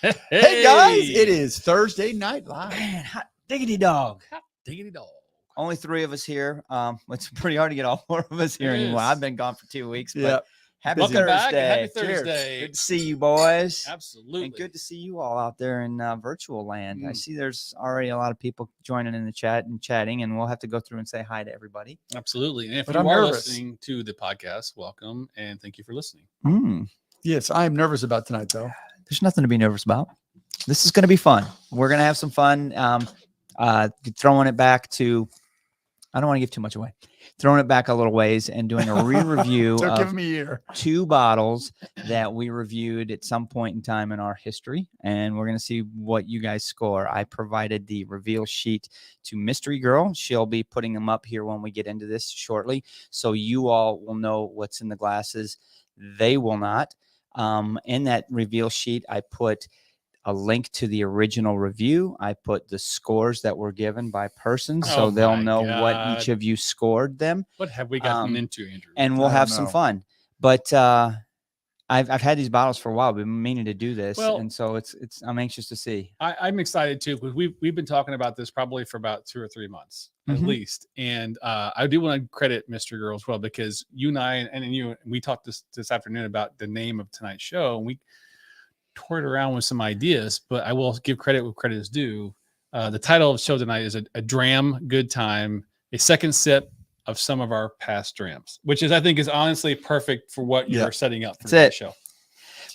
Hey guys, it is Thursday Night Live. Man, hot diggity dog. Hot diggity dog. Only 3 of us here. It's pretty hard to get all 4 of us here It anymore. is. I've been gone for 2 weeks, Yeah. but happy Busy. Welcome Thursday. back and happy Cheers. Thursday. Good to see you, boys. Absolutely. And good to see you all out there in virtual land. I Mm. see there's already a lot of people joining in the chat and chatting, and we'll have to go through and say hi to everybody. Absolutely. And if But you I'm are nervous. listening to the podcast, welcome and thank you for listening. Yes, I am nervous about tonight, though. There's nothing to be nervous about. This is going to be fun. We're going to have some fun. Throwing it back to, I don't want to give too much away. Throwing it back a little ways and doing a re-review So give of me a year. 2 bottles that we reviewed at some point in time in our history, and we're going to see what you guys score. I provided the reveal sheet to Mystery Girl. She'll be putting them up here when we get into this shortly, so you all will know what's in the glasses. They will not. In that reveal sheet, I put a link to the original review. I put the scores that were given by person, so Oh they'll my know what God. each of you scored them. What have we gotten into, Andrew? And we'll I have don't some know. fun. But I've had these bottles for a while. We've been meaning to do this, Well- and so I'm anxious to see. I'm excited too because we've been talking about this probably for about 2 or 3 months at Mhm. least, and I do want to credit Mr. Girl as well because you and I and you we talked this afternoon about the name of tonight's show, and we toured around with some ideas. But I will give credit where credit is due. The title of the show tonight is a dram good time, a second sip of some of our past drams, which is I think is honestly perfect for what Yeah. you're setting up for That's the it. show.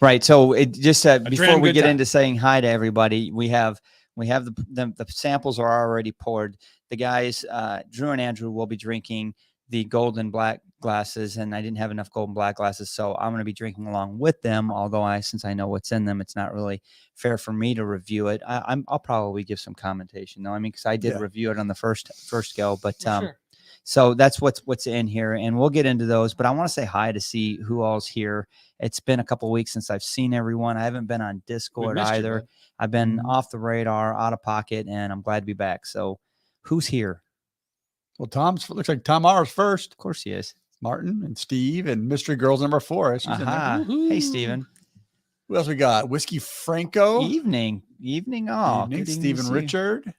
Right. So it just before dram we good get time. into saying hi to everybody, we have the samples are already poured. The guys, Drew and Andrew, will be drinking the golden black glasses, and I didn't have enough golden black glasses, so I'm going to be drinking along with them. Although since I know what's in them, it's not really fair for me to review it. I'll probably give some commentation though. I mean, because I did Yeah. review it on the first go, but For sure. so that's what's in here, and we'll get into those. But I want to say hi to see who all's here. It's been a couple weeks since I've seen everyone. I haven't been on Discord missed you, either. bud. I've been Mhm. off the radar, out of pocket, and I'm glad to be back. So, who's here? Well, looks like Tom R's first. Of course he is. Martin and Steve and Mystery Girl's number 4. She's in there. Aha! Woohoo. Hey, Steven. Who else we got? Whiskey Franco. Evening. Oh, Evening. good to Stephen see you. Richard.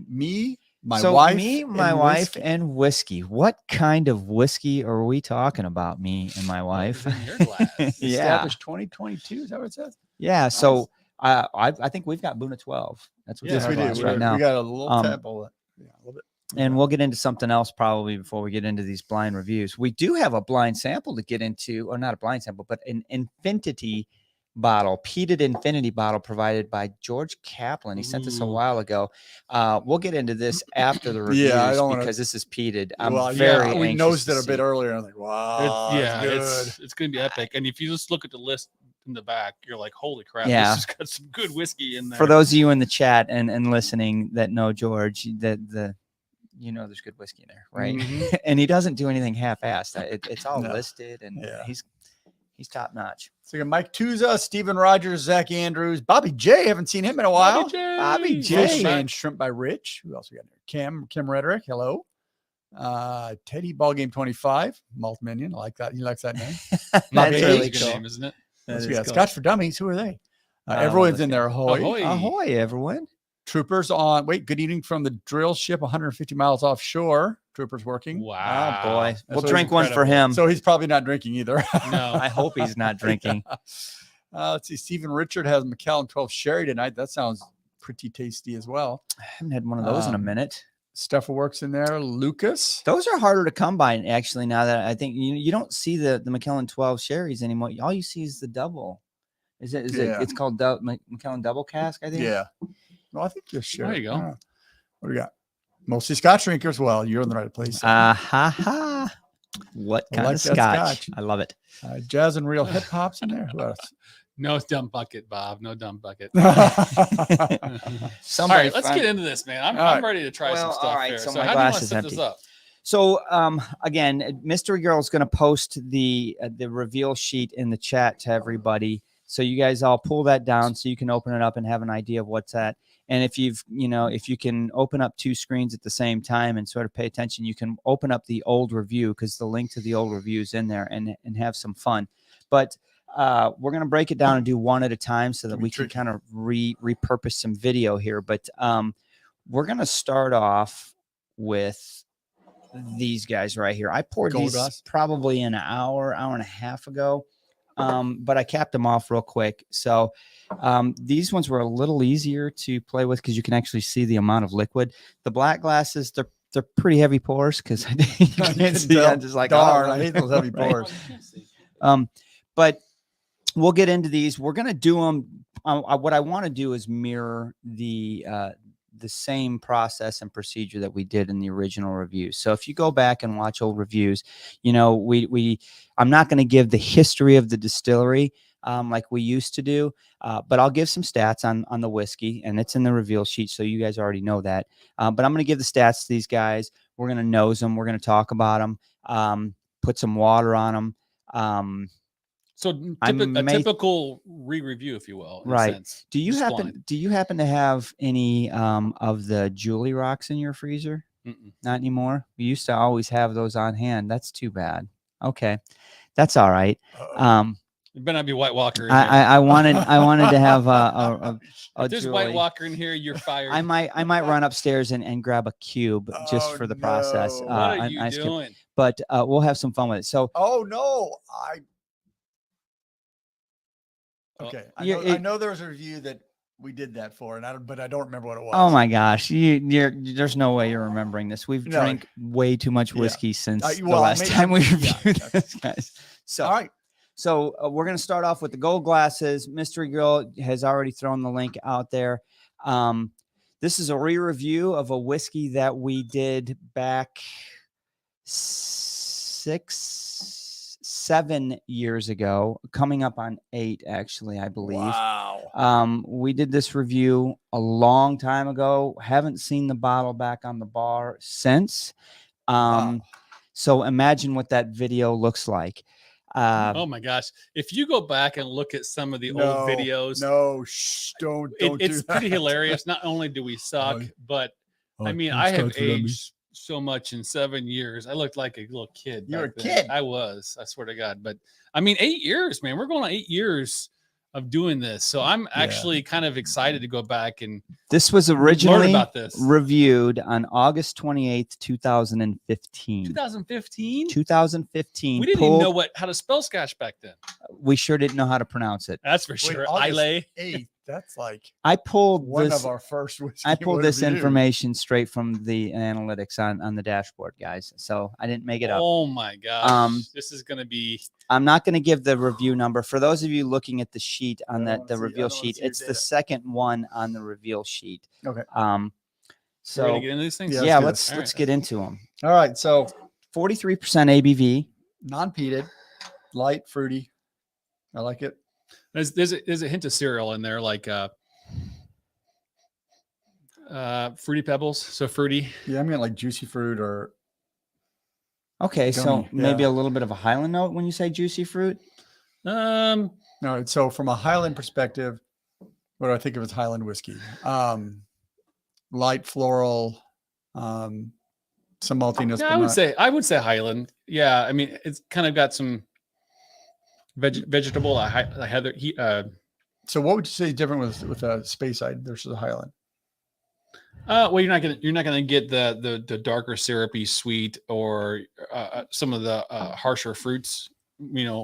Me. My So wife. me, my and wife, whiskey. and whiskey. What kind of whiskey are we talking about? Me and my wife. What is in your glass? Yeah. Established 2022. Is that what it says? Yeah. So I think we've got Buna 12. That's what's Yeah, in Yes, our we glass do. right now. We got a little Um, sample. Yeah, a little bit. And we'll get into something else probably before we get into these blind reviews. We do have a blind sample to get into, or not a blind sample, but an infinity bottle, peated infinity bottle provided by George Kaplan. He sent this a Ooh. while ago. We'll get into this after the reviews Yeah, I don't wanna- because this is peated. I'm Well, very we anxious nosed to it a bit see. earlier. I'm like, wow, It's going to be epic. And if you just look at the list in the back, you're like, holy crap, Yeah. this has got some good whiskey in there. For those of you in the chat and listening that know George, there's good whiskey in there, right? Mhm. And he doesn't do anything half-assed. It's all No. listed, and Yeah. he's top notch. So we got Mike Tuza, Steven Rogers, Zach Andrews, Bobby J. Haven't seen him in a while. Bobby J. Fish Jay. and Shrimp by Rich. Who else we got there? Kim Rhetoric. Hello. Teddy Ballgame 25. Malt Minion. I like that. He likes that name. That's Bobby That's really a good cool. name, isn't it? That So is we got cool. Scotch for Dummies. Who are they? love Everyone's this in guy. there. Ahoy. Ahoy. Ahoy, everyone. Troopers on. Wait, good evening from the drill ship 150 miles offshore. Troopers working. Wow. Oh, boy. We'll what drink he's one for him. So he's probably not drinking either. No. I hope he's not drinking. Let's see. Stephen Richard has Macallan 12 Sherry tonight. That sounds pretty tasty as well. I haven't had one of those in a minute. Steffa works in there. Lucas. Those are harder to come by, actually, now that I think you don't see the Macallan 12 sherries anymore. All you see is the double. Is it? Yeah. It's called Macallan Double Cask, I think. Yeah. Well, I think you're sure. There you go. What do we got? Mostly Scotch drinkers. Well, you're in the right place. What I kind like of that scotch? scotch. I love it. Jazz and Real Hip Hop's in there. Who else? No dumb bucket, Bob. No dumb bucket. All All Somebody right, let's find- get into this, man. I'm All right. ready to try Well, some stuff all right, here. so So my how do you want glass to is set this empty. up? So again, Mystery Girl's going to post the reveal sheet in the chat to everybody. So you guys all pull that down so you can open it up and have an idea of what's at. And if if you can open up two screens at the same time and sort of pay attention, you can open up the old review because the link to the old review is in there and have some fun. But we're going to break it down and do one at a time so that Can be we can tricky. kind of repurpose some video here. But we're going to start off with these guys right here. I poured Gold these glass? probably an hour and a half ago, but I capped them off real quick. So these ones were a little easier to play with because you can actually see the amount of liquid. The black glasses, they're pretty heavy pours because you can't see. I'm just like, darn, oh, I hate those heavy right? pours. But we'll get into these. We're gonna do them. What I want to do is mirror the same process and procedure that we did in the original review. So if you go back and watch old reviews, you know, I'm not going to give the history of the distillery like we used to do, but I'll give some stats on the whiskey, and it's in the reveal sheet, so you guys already know that. But I'm going to give the stats to these guys. We're going to nose them. We're going to talk about them, put some water on them. So a typical re-review, if you will, in right. a sense. Do you happen to have any of the Julie rocks in your freezer? Mm-mm. Not anymore. We used to always have those on hand. That's too bad. Okay, that's all right. It better not be White Walker. I wanted to have a if there's Julie. White Walker in here, you're fired. I might run upstairs and grab a cube just for the process. What are you doing? Cube. But we'll have some fun with it. So Okay, I know there was a review that we did that for, but I don't remember what it was. Oh my gosh, there's no way you're remembering this. We've drank way too much whiskey since the last time we reviewed this, guys. So all right, so we're gonna start off with the gold glasses. Mystery Girl has already thrown the link out there. This is a re-review of a whiskey that we did back 7 years ago, coming up on 8, actually, I believe. Wow. We did this review a long time ago. Haven't seen the bottle back on the bar since. Wow. So imagine what that video looks like. Oh my gosh. If you go back and look at some of the old videos. Don't it's pretty hilarious. Not only do we suck, but I mean, I have aged so much in 7 years. I looked like a little kid. You're a kid. I was, I swear to God. But I mean, 8 years, man. We're going on 8 years of doing this. So I'm actually kind of excited to go back and this was originally learn about this. Reviewed on August 28th, 2015. 2015? 2015. We didn't even know how to spell Scotch back then. We sure didn't know how to pronounce it. That's for sure. August 8th. That's like I pulled one of our first. I pulled this information straight from the analytics on the dashboard, guys. So I didn't make it up. Oh my gosh, this is going to be. I'm not going to give the review number for those of you looking at the sheet on the reveal sheet. It's the second one on the reveal sheet. Okay. So we're gonna get into these things. Yeah, let's get into them. All right. So 43% ABV, non-peated, light, fruity. I like it. There's a hint of cereal in there, like fruity pebbles. So fruity. Yeah, I'm getting like juicy fruit or. Okay, so maybe a little bit of a Highland note when you say juicy fruit. No. So from a Highland perspective, what do I think of as Highland whiskey? Light floral, some maltiness. Yeah, I would say Highland. Yeah, I mean it's kind of got some vegetable. So what would you say is different with a Speyside versus a Highland? Well, you're not gonna get the darker syrupy sweet or some of the harsher fruits,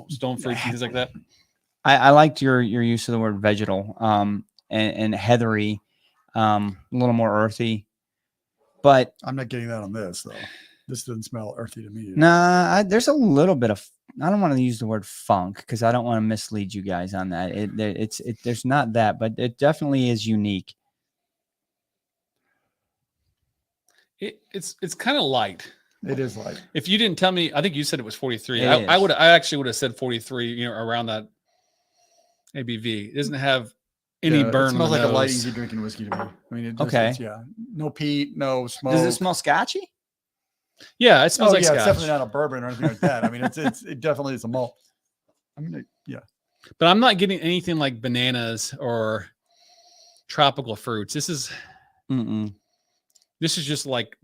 stone fruits and things like that. I liked your use of the word vegetal and heathery, a little more earthy, but I'm not getting that on this though. This doesn't smell earthy to me. Nah, there's a little bit of. I don't want to use the word funk because I don't want to mislead you guys on that. There's not that, but it definitely is unique. It's kind of light. It is light. If you didn't tell me, I think you said it was 43. I actually would have said 43. Around that ABV. It doesn't have any burn. It smells like a light, easy drinking whiskey to me. I mean, no peat, no smoke. Does it smell scotchy? Yeah, it smells like scotch. It's definitely not a bourbon or anything like that. I mean, it definitely is a malt. I mean, but I'm not getting anything like bananas or tropical fruits. This is just like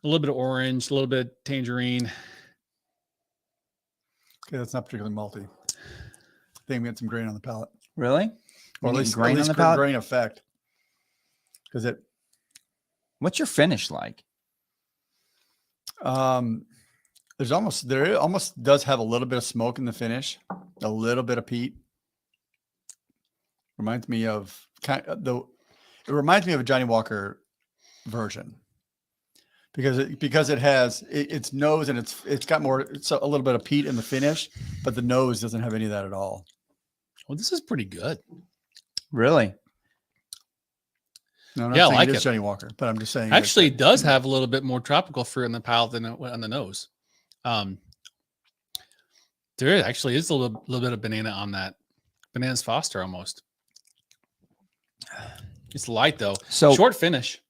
a little bit of orange, a little bit of tangerine. Okay, that's not particularly malty. I think we got some grain on the palate, Really? or You at get least grain on the palate? grain effect. Because it, What's your finish like? there almost does have a little bit of smoke in the finish, a little bit of peat. Reminds me of it reminds me of a Johnny Walker version because it has its nose and it's got a little bit of peat in the finish, but the nose doesn't have any of that at all. Well, this is pretty good. Really? No, I'm not Yeah, I saying like it it. is Johnny Walker, but I'm just saying Actually, it does have a little bit more tropical fruit in the palate than on the nose. There actually is a little bit of banana on that. Bananas Foster almost. It's light though. So Short finish.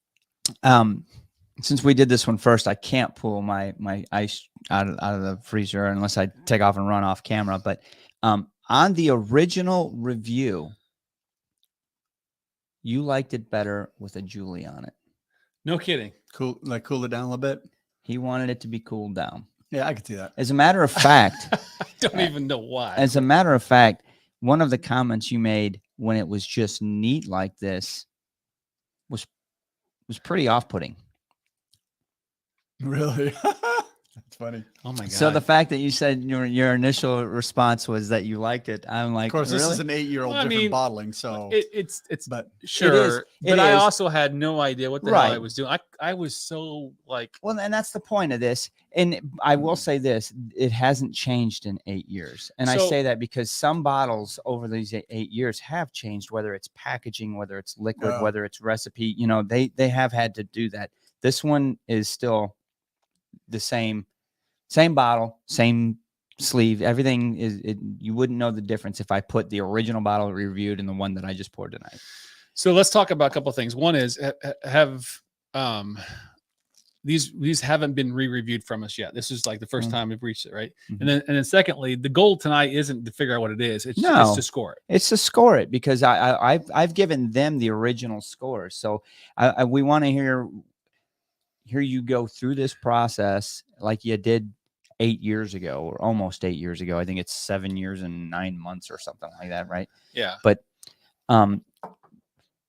Since we did this one first, I can't pull my ice out of the freezer unless I take off and run off camera. But on the original review, you liked it better with a Julie on it. No kidding. cool it down a little bit. He wanted it to be cooled down. Yeah, I can see that. As a matter of fact, I don't even know why. as a matter of fact, one of the comments you made when it was just neat like this was pretty off-putting. Really? That's funny. Oh my god. So the fact that you said your initial response was that you liked it, I'm like, Of course, this really? is an 8-year-old Well, I different mean, bottling, so it's but sure, it but I is. also had no idea what the hell I Right. was doing. I was so like, Well, and that's the point of this. And I will say this, it hasn't changed in 8 years. And I So- say that because some bottles over these 8 years have changed, whether it's packaging, whether it's liquid, Yeah. whether it's recipe, they have had to do that. This one is still the same bottle, same sleeve. Everything you wouldn't know the difference if I put the original bottle reviewed and the one that I just poured tonight. so let's talk about a couple of things. One is have these haven't been re-reviewed from us yet. This is like the first time we've reached it, right? Mhm. And then secondly, the goal tonight isn't to figure out what it is. It's No. to score it. It's to score it because I've given them the original scores. So we want to hear you go through this process like you did 8 years ago or almost 8 years ago. I think it's 7 years and 9 months or something like that, right? Yeah. But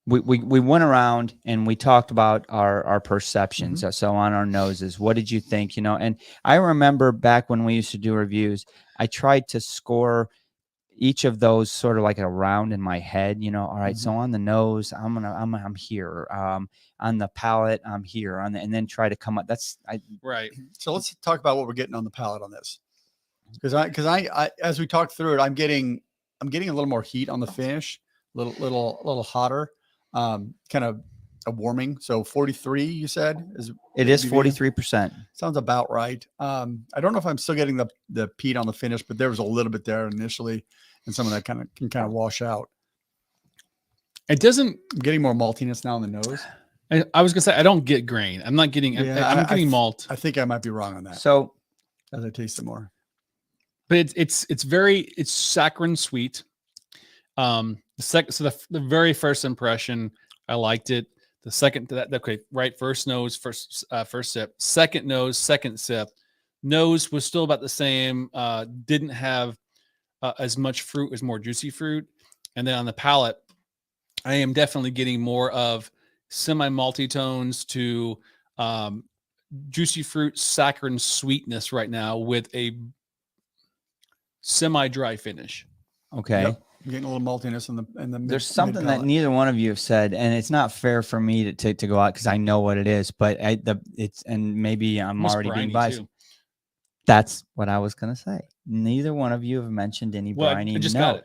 we went around and we talked about our perceptions. So on our noses, what did you think? And I remember back when we used to do reviews, I tried to score each of those sort of like a round in my head, all right. So on the nose, I'm here. On the palate, I'm here. And then try to come up. Right. So let's talk about what we're getting on the palate on this, because I as we talk through it, I'm getting a little more heat on the finish, little hotter, kind of a warming. So 43, you said it is ABV? 43%. Sounds about right. I don't know if I'm still getting the peat on the finish, but there was a little bit there initially, and some of that can kind of wash out. It doesn't. I'm getting more maltiness now in the nose. I was gonna say I don't get grain. I'm not getting. Yeah, I'm getting malt. I think I might be wrong on that. So As I taste it more, But it's saccharine sweet. The very first impression, I liked it. The second right, first nose, first sip, second nose, second sip. Nose was still about the same. Didn't have as much fruit, as more juicy fruit. And then on the palate, I am definitely getting more of semi-malty tones to juicy fruit, saccharine sweetness right now with a semi-dry finish. okay. Yep. I'm getting a little maltiness in the There's something that mid-palate. neither one of you have said, and it's not fair for me to go out because I know what it is, but and maybe I'm Almost already being briny, biased. too. That's what I was gonna say. Neither one of you have mentioned any Well, briny I just note. got it.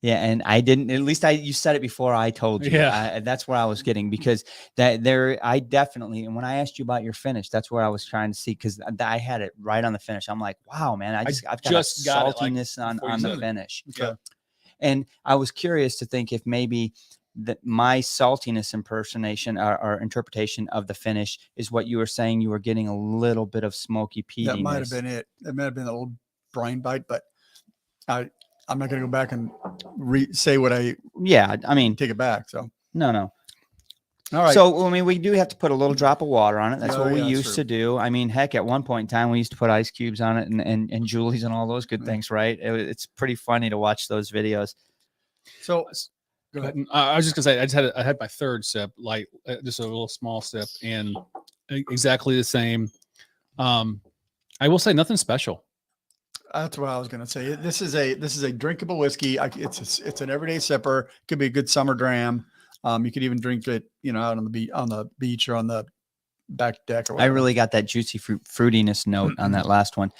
Yeah, and I didn't. At least you said it before I told you. Yeah. That's where I was getting because I definitely. And when I asked you about your finish, that's where I was trying to see because I had it right on the finish. I'm like, wow, man, I've got just a got it, like, saltiness before you on the said it. finish. Okay. And I was curious to think if maybe that my saltiness impersonation or interpretation of the finish is what you were saying. You were getting a little bit of smoky peatiness. That might have been it. It might have been a little brine bite, but I'm not going to go back and say what I Yeah, I mean, take it back. So no. All right. So, I mean, we do have to put a little drop of water on it. That's Oh, what we yeah, that's used true. to do. I mean, heck, at one point in time, we used to put ice cubes on it and Julie's and all those good things, right? It's pretty funny to watch those videos. So go ahead. I was just gonna say I had my third sip, like just a little small sip, and exactly the same. I will say nothing special. That's what I was going to say. This is a drinkable whiskey. It's an everyday sipper. Could be a good summer dram. You could even drink it, out on the beach or on the back deck. Or I whatever. really got that juicy fruitiness note on that last one.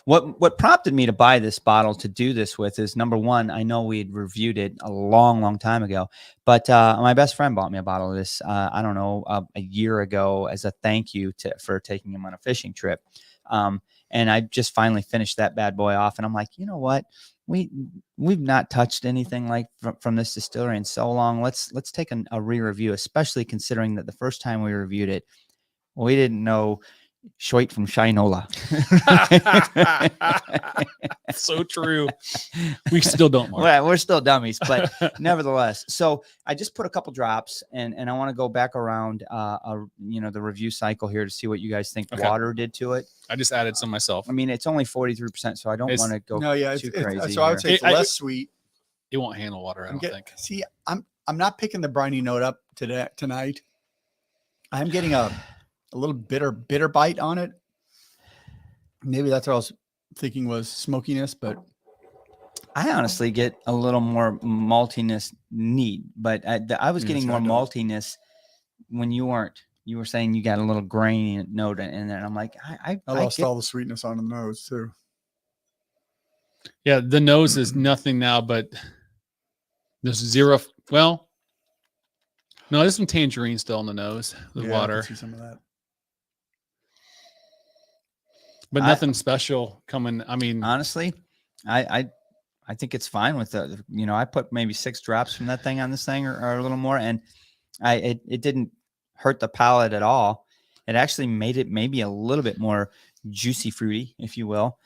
What prompted me to buy this bottle to do this with is, number one, I know we had reviewed it a long time ago, but my best friend bought me a bottle of this, I don't know, a year ago as a thank you for taking him on a fishing trip. And I just finally finished that bad boy off, and I'm like, you know what? We've not touched anything like from this distillery in so long. Let's take a re-review, especially considering that the first time we reviewed it, we didn't know Schweit from Shinola. So true. We still don't, Mark. Well, we're still dummies, but nevertheless. So I just put a couple drops, and I want to go back around, the review cycle here to see what you guys think water did to it. I just added some myself. I mean, it's only 43%, so I don't want to go too crazy. So I would say it's less sweet. It won't handle water, I don't think. See, I'm not picking the briny note up tonight. I'm getting a little bitter bite on it. Maybe that's what I was thinking was smokiness, but I honestly get a little more maltiness but I was getting more maltiness when you weren't. You were saying you got a little grainy note in there. And I'm like, I lost all the sweetness on the nose too. Yeah, the nose is nothing now, but there's zero. Well, no, there's some tangerine still in the nose with water. I can see some of that. But nothing special coming. I mean, honestly, I think it's fine with I put maybe 6 drops from that thing on this thing or a little more, and it didn't hurt the palate at all. It actually made it maybe a little bit more juicy fruity, if you will.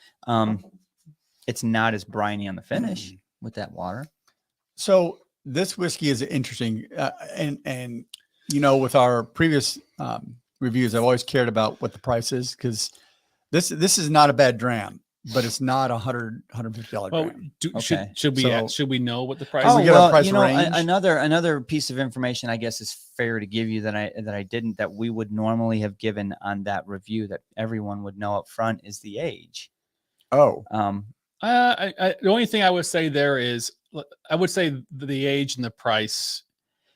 It's not as briny on the finish with that water. So this whiskey is interesting, and with our previous reviews, I've always cared about what the price is, because this is not a bad dram, but it's not $150 dram. Should we know what the price? Oh, is? well, another piece of information I guess is fair to give you that I didn't, that we would normally have given on that review, that everyone would know up front, is the age. Oh, the only thing I would say there is, I would say the age and the price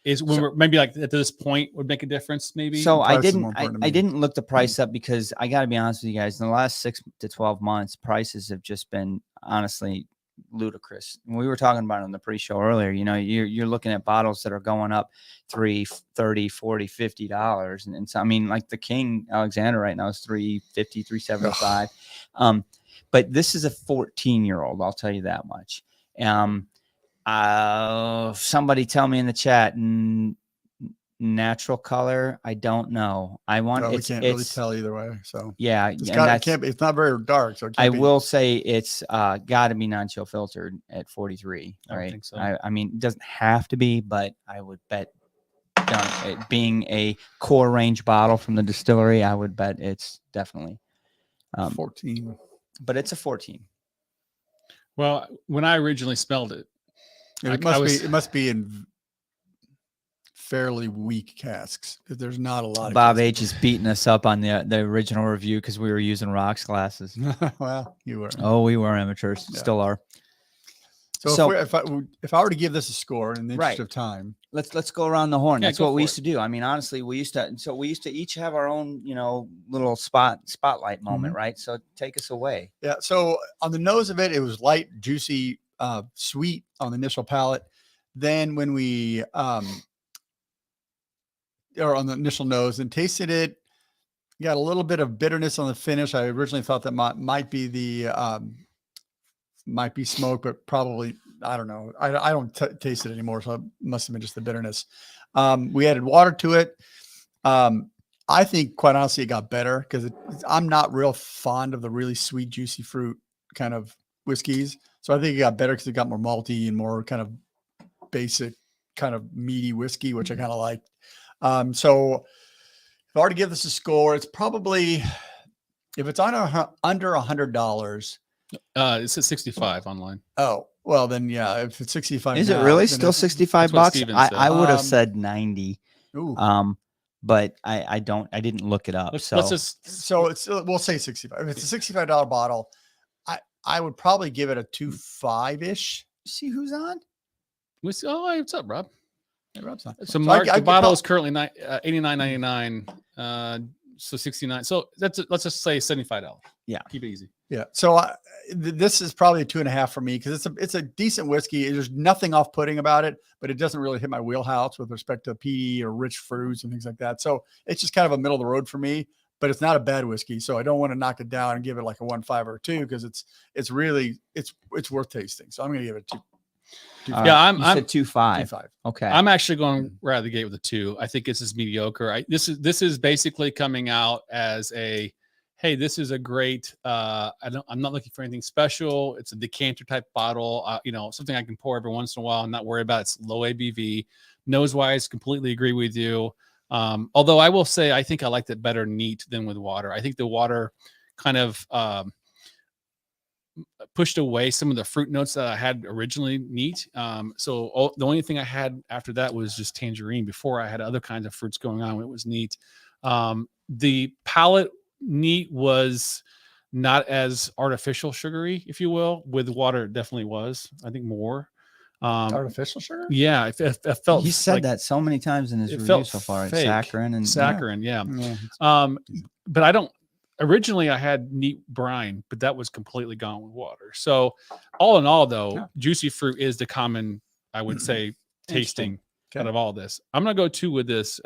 is when we're maybe like at this point would make a difference. Maybe. So I didn't look the price up, because I got to be honest with you guys, in the last 6 to 12 months, prices have just been honestly ludicrous. We were talking about it on the pre-show earlier. You're looking at bottles that are going up $30, $40, $50, and so I mean, like the King Alexander right now is $350, $375. But this is a 14-year-old. I'll tell you that much. Somebody tell me in the chat, natural color. I don't know. We can't really tell either way. So yeah, it's not very dark. So I will say it's got to be non-chill filtered at 43. I right? think so. I mean, it doesn't have to be, but I would bet, it being a core range bottle from the distillery, I would bet it's definitely 14. But it's a 14. Well, when I originally smelled it, it must be in fairly weak casks, because there's not a lot. Bob H is beating us up on the original review because we were using rocks glasses. Well, you were. Oh, we were amateurs. Yeah. Still are. So if I were to give this a score in the interest of time, let's go around the horn. That's what we used to do. I mean, honestly, we used to each have our own, little spotlight moment, right? So take us away. Yeah. So on the nose of it, it was light, juicy, sweet on the initial palate. Then when we or on the initial nose and tasted it, you got a little bit of bitterness on the finish. I originally thought that might be might be smoke, but probably, I don't know. I don't taste it anymore, so it must have been just the bitterness. We added water to it. I think, quite honestly, it got better, because I'm not real fond of the really sweet, juicy fruit kind of whiskeys. So I think it got better because it got more malty and more kind of basic, kind of meaty whiskey, which I kind of liked. So if I were to give this a score, it's probably, if it's on under $100. It's at 65 online. Oh, well then, yeah, if it's 65. Is it now, really then still it's- 65 that's what bucks? Steven I said. would have Um, said 90. Ooh. But I didn't look it up. Let's So just So it's, we'll say 65. If it's a $65 bottle, I would probably give it a 2.5-ish. see who's on. oh, hey, what's up, Rob? Hey, Rob's on. So I Mark, could the bottle prob- is currently $89.99. So 69. So let's just say $75. Yeah. Keep it easy. Yeah. So this is probably a 2.5 for me because it's a decent whiskey. There's nothing off-putting about it, but it doesn't really hit my wheelhouse with respect to peaty or rich fruits and things like that. So it's just kind of a middle of the road for me, but it's not a bad whiskey. So I don't want to knock it down and give it like a 1.5 or a 2 because it's really worth tasting. So I'm going to give it a 2. All Yeah, right. I'm- You I'm- said 2.5. 2.5. Okay. I'm actually going right out of the gate with a 2. I think this is mediocre. This is basically coming out as a, hey, this is a great. I'm not looking for anything special. It's a decanter type bottle. Something I can pour every once in a while and not worry about. It's low ABV. Nose wise, completely agree with you. Although I will say I think I liked it better neat than with water. I think the water kind of pushed away some of the fruit notes that I had originally neat. So the only thing I had after that was just tangerine. Before I had other kinds of fruits going on. It was neat. The palate neat was not as artificial sugary, if you will. With water, it definitely was. I think more. Artificial sugar? Yeah, it felt. He said like that so many times in his it review felt so far. It's fake. saccharin and Saccharin, yeah. Yeah. But I don't. Originally, I had neat brine, but that was completely gone with water. So, all in all, though, Yeah. juicy fruit is the common, I would say, tasting Okay. out of all this. I'm gonna go 2 with this.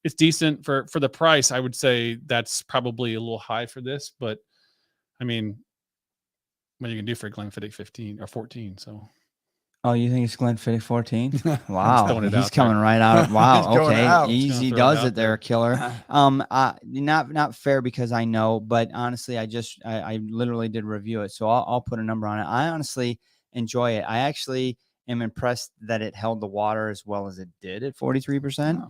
It's decent for the price. I would say that's probably a little high for this, but I mean, what are you gonna do for a Glenfiddich 15 or 14? So Oh, you think it's Glenfiddich 14? throwing Wow, it he's out coming there. right out. Wow, He's going okay, out. He's easy gonna throw it does out it there, killer. Not fair because I know, but honestly, I literally did review it, so I'll put a number on it. I honestly enjoy it. I actually am impressed that it held the water as well as it did at 43%.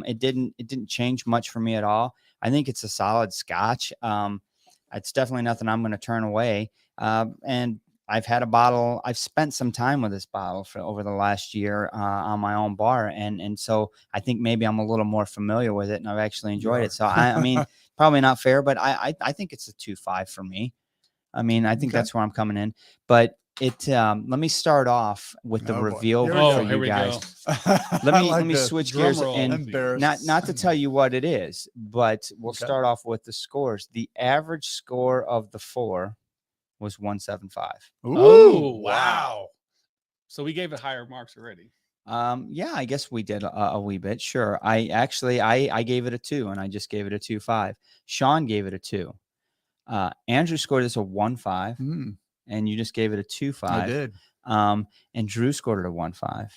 It didn't change much for me at all. I think it's a solid Scotch. It's definitely nothing I'm going to turn away. And I've had a bottle. I've spent some time with this bottle for over the last year on my own bar, and so I think maybe I'm a little more familiar with it, and I've actually enjoyed it. So I mean, probably not fair, but I think it's a 2.5 for me. I mean, I think Okay. that's where I'm coming in. But let me start off with the Oh, boy. reveal Here we for go. you Here we guys. go. Let me switch Drum gears roll. and Embarrassed. not to tell you what it is, but we'll Okay. start off with the scores. The average score of the 4 was 175. Oh, wow. So we gave it higher marks already. Yeah, I guess we did a wee bit. Sure. I gave it a 2 and I just gave it a 2.5. Sean gave it a 2. Andrew scored this a 1.5 Mm, and you just gave it a 2.5. I did. And Drew scored it a 1.5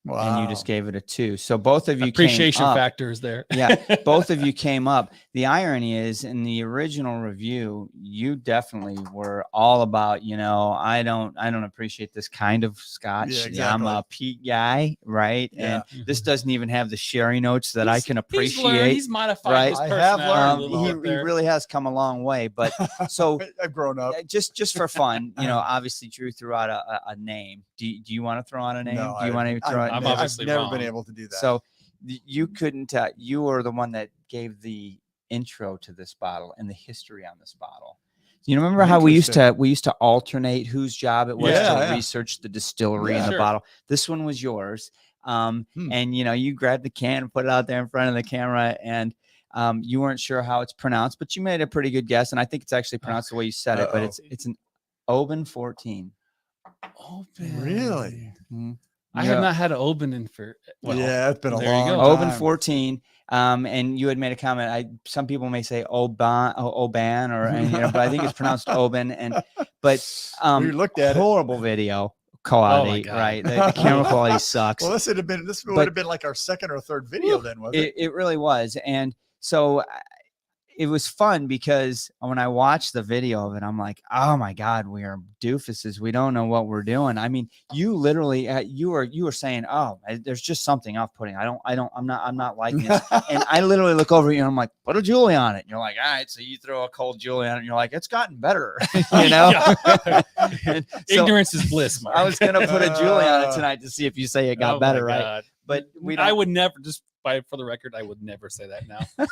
Wow. and you just gave it a 2. So both of you Appreciation came up. factor is there. Yeah, both of you came up. The irony is, in the original review, you definitely were all about, I don't appreciate this kind of Scotch. Yeah, I'm a exactly. peat guy, right? Yeah. And this doesn't even have the sherry notes that I can appreciate. He's modified right? his I have personality learned a little He bit there. really has come a long way. But so I've grown up. just for fun, obviously Drew threw out a name. Do you want to throw out a name? No, Do you want to throw out a I'm name? obviously I've never wrong. been able to do that. So you couldn't. You were the one that gave the intro to this bottle and the history on this bottle. You remember how we used to alternate whose job it was Yeah, to research the distillery Yeah. and the Sure. bottle. This one was yours. And you grabbed the can and put it out there in front of the camera, and you weren't sure how it's pronounced, but you made a pretty good guess, and I think it's actually pronounced the way you said it. But it's an Oban 14. Oban. Really? I have not had an Oban in for. Well, yeah, it's been a there you long go. time. Oban 14. And you had made a comment. Some people may say Oban, but I think it's pronounced Oban. But We looked at it. horrible video quality, God. right? The camera quality sucks. Well, this would have been our second or third video then, wasn't it? It really was. And so it was fun because when I watched the video of it, I'm like, oh my God, we are doofuses. We don't know what we're doing. I mean, you literally, you were saying, oh, there's just something off-putting. I'm not liking this. And I literally look over you and I'm like, put a Julie on it. And you're like, all right. So you throw a cold Julie on it and you're like, it's gotten better, you know? And so Ignorance is bliss, Mark. I was going to put a Julie on it tonight to see if you say it got Oh better, my right? God. But I would never, for the record, I would never say that now.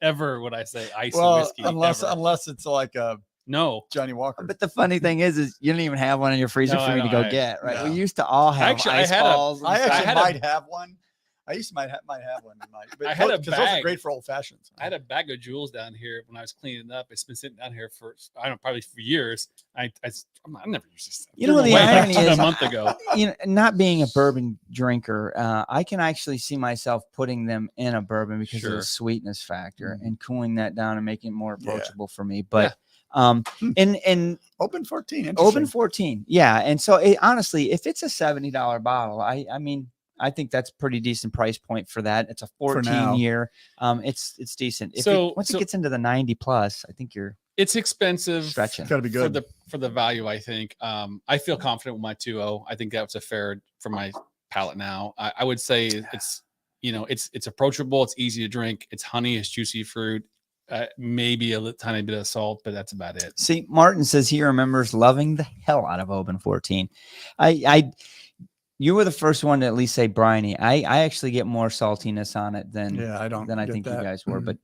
Ever would I say ice and whiskey. Unless it's like a no Johnny Walker. But the funny thing is you don't even have one in your freezer No, for I me to don't. go get, right? no. We used to all have Actually, ice balls. I and actually stuff. might have one. I used to might have one in my. But I had a because those are bag. great for old fashions. I had a bag of jewels down here when I was cleaning up. It's been sitting down here for probably for years. I never used this stuff. You know what the Way irony back is? a month ago. You know, not being a bourbon drinker, I can actually see myself putting them in a bourbon because of Sure. the sweetness factor Mhm. and cooling that down and making it more Yeah. approachable for me. But in Open 14. Oban Interesting. 14, yeah. And so honestly, if it's a $70 bottle, I mean, I think that's pretty decent price point for that. It's a 14 year. It's decent. If once it gets into the 90 plus, I think you're It's expensive. stretching. It's got to be good. For the value. I think I feel confident with my 2.0. I think that's a fair for my palate now. I would say it's it's approachable. It's easy to drink. It's honey. It's juicy fruit. Maybe a tiny bit of salt, but that's about it. See, Martin says he remembers loving the hell out of Oban 14. You were the first one to at least say briny. I actually get more saltiness on it than I don't. than I get think that. you guys were. But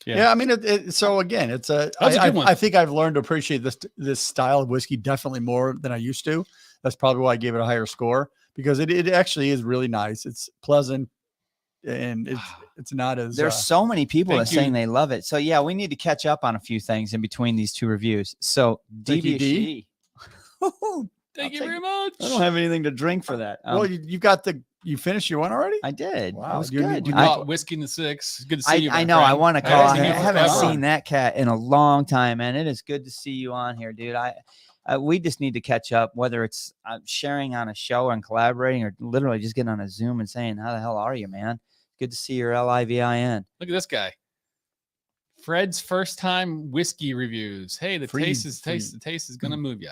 Yeah, I mean, so again, it's That was a good one. I think I've learned to appreciate this style of whiskey definitely more than I used to. That's probably why I gave it a higher score, because it actually is really nice. It's pleasant, and it's not as there's so many people that thank saying you. they love it. So yeah, we need to catch up on a few things in between these two reviews. So Thank you, DBC. Thank you take very much. I don't have anything to drink for that. well. You finished your one already? I did. Wow, It was you- good. you We I- got whiskey in the six. Good to see you. I my know. I friend. want to I call. haven't I seen you haven't forever. seen that cat in a long time, and it is good to see you on here, dude. We just need to catch up, whether it's sharing on a show and collaborating, or literally just getting on a Zoom and saying, "How the hell are you, man? Good to see your LIVIN." Look at this guy. Fred's first time whiskey reviews. Hey, the taste is gonna move you.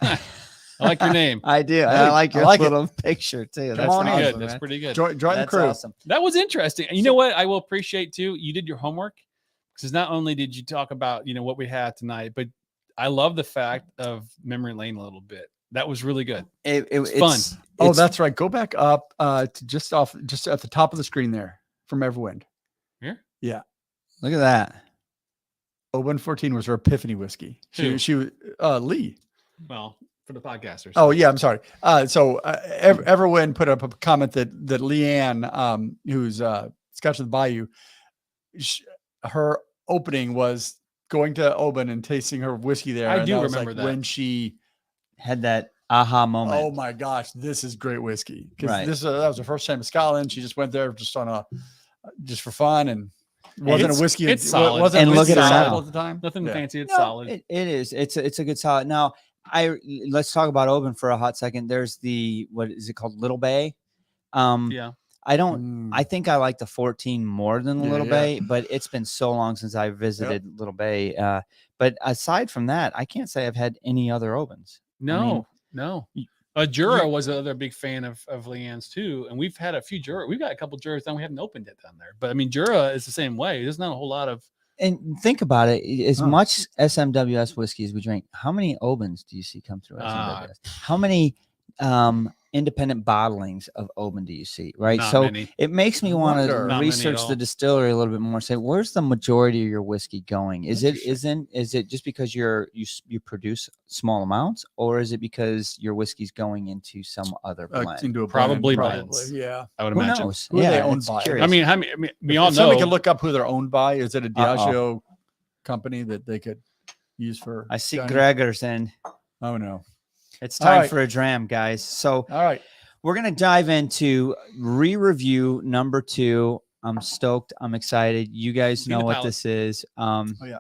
I like your name. I do. Hey, I like your I like it. little picture too. That's on pretty in. good. awesome, That's man. pretty good. Join the That's crew. awesome. That was interesting. And you know what? I will appreciate too. You did your homework, because not only did you talk about what we had tonight, but I love the fact of memory lane a little bit. That was really good. It's fun. Oh, that's right. Go back up to just at the top of the screen there from Everwind. Here? Yeah. Look at that. Oban 14 was her epiphany whiskey. Who? She was Lee. Well, for the podcasters. Oh yeah, I'm sorry. Everwind put up a comment that Leanne, who's Scotch of the Bayou, her opening was going to Oban and tasting her whiskey there. I and do that was remember that. when she Had that aha moment. oh my gosh, this is great whiskey. Because Right. that was her first time in Macallan. She just went there just for fun, and wasn't It's- a whiskey. it's solid. Wasn't And a look whiskey at her sample now. at the time. Nothing Yeah. fancy. It's No, solid. It is. It's a good solid. Now, let's talk about Oban for a hot second. There's what is it called? Little Bay. Yeah. I don't. I think I like the 14 more than the Yeah, Little yeah. Bay, but it's been so long since I visited Little Bay. But aside from that, I can't say I've had any other Obans. No. y- Jura was another big fan of Leanne's too, and we've had a few Jura. We've got a couple Juras down. We haven't opened it down there, but I mean Jura is the same way. There's not a whole lot of. And think about it, as Huh. much SMWS whiskey as we drink, how many Obans do you see come through SMWS? How many independent bottlings of Oban do you see? Right. Not So many. it makes me I want wonder. to Not many at research all. the distillery a little bit more. Say, where's the majority of your whiskey going? Is it just because you produce small amounts, or is it because your whiskey's going into some other blend? Into a Probably blend, blends. Yeah. I would Who imagine. knows? Who are they Yeah, owned it's by? curious. I mean, we all If somebody know. can look up who they're owned by. Is it a Diageo company that they could use for? I see Johnny? Gregor's in. Oh no! It's All time right. for a dram, guys. So All right. we're going to dive into re-review number 2. I'm stoked. I'm excited. You guys See know the what palate. this is. Yeah.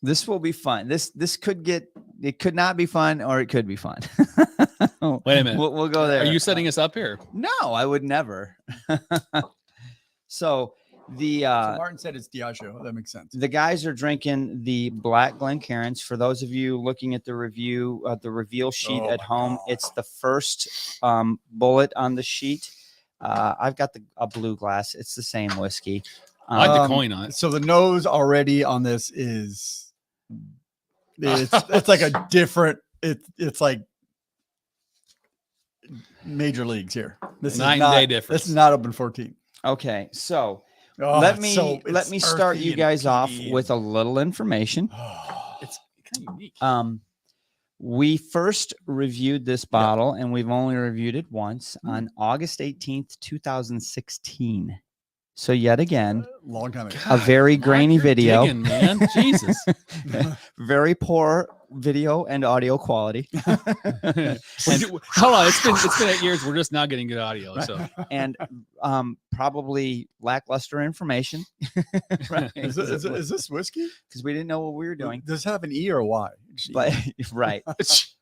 This will be fun. This it could not be fun, or it could be fun. Wait a minute. We'll go there. Are you setting us up here? No, I would never. So The So Martin said it's Diageo. That makes sense. the guys are drinking the Black Glencairns. For those of you looking at the review, the reveal sheet Oh at my home, God. it's the first bullet on the sheet. I've got a blue glass. It's the same whiskey. I like the coin on it. So the nose already on this is it's like a different. It's like major leagues here. This Night is and not, day difference. This is not Open 14. Okay, so Oh, let it's me so- let it's me start earthy you and guys off peaty with a little information. It's kind of unique. We first reviewed this bottle, and we've only reviewed it once on August 18th, 2016. So yet again, long time ago. a very Mark, grainy you're video, digging, man. Jesus. very poor video and audio quality, Hold on, it's been 8 years. We're just not getting good audio. So and probably lackluster information. Right? Is this whiskey? Because we didn't know what we were doing. Does it have an E or a Y? But right, this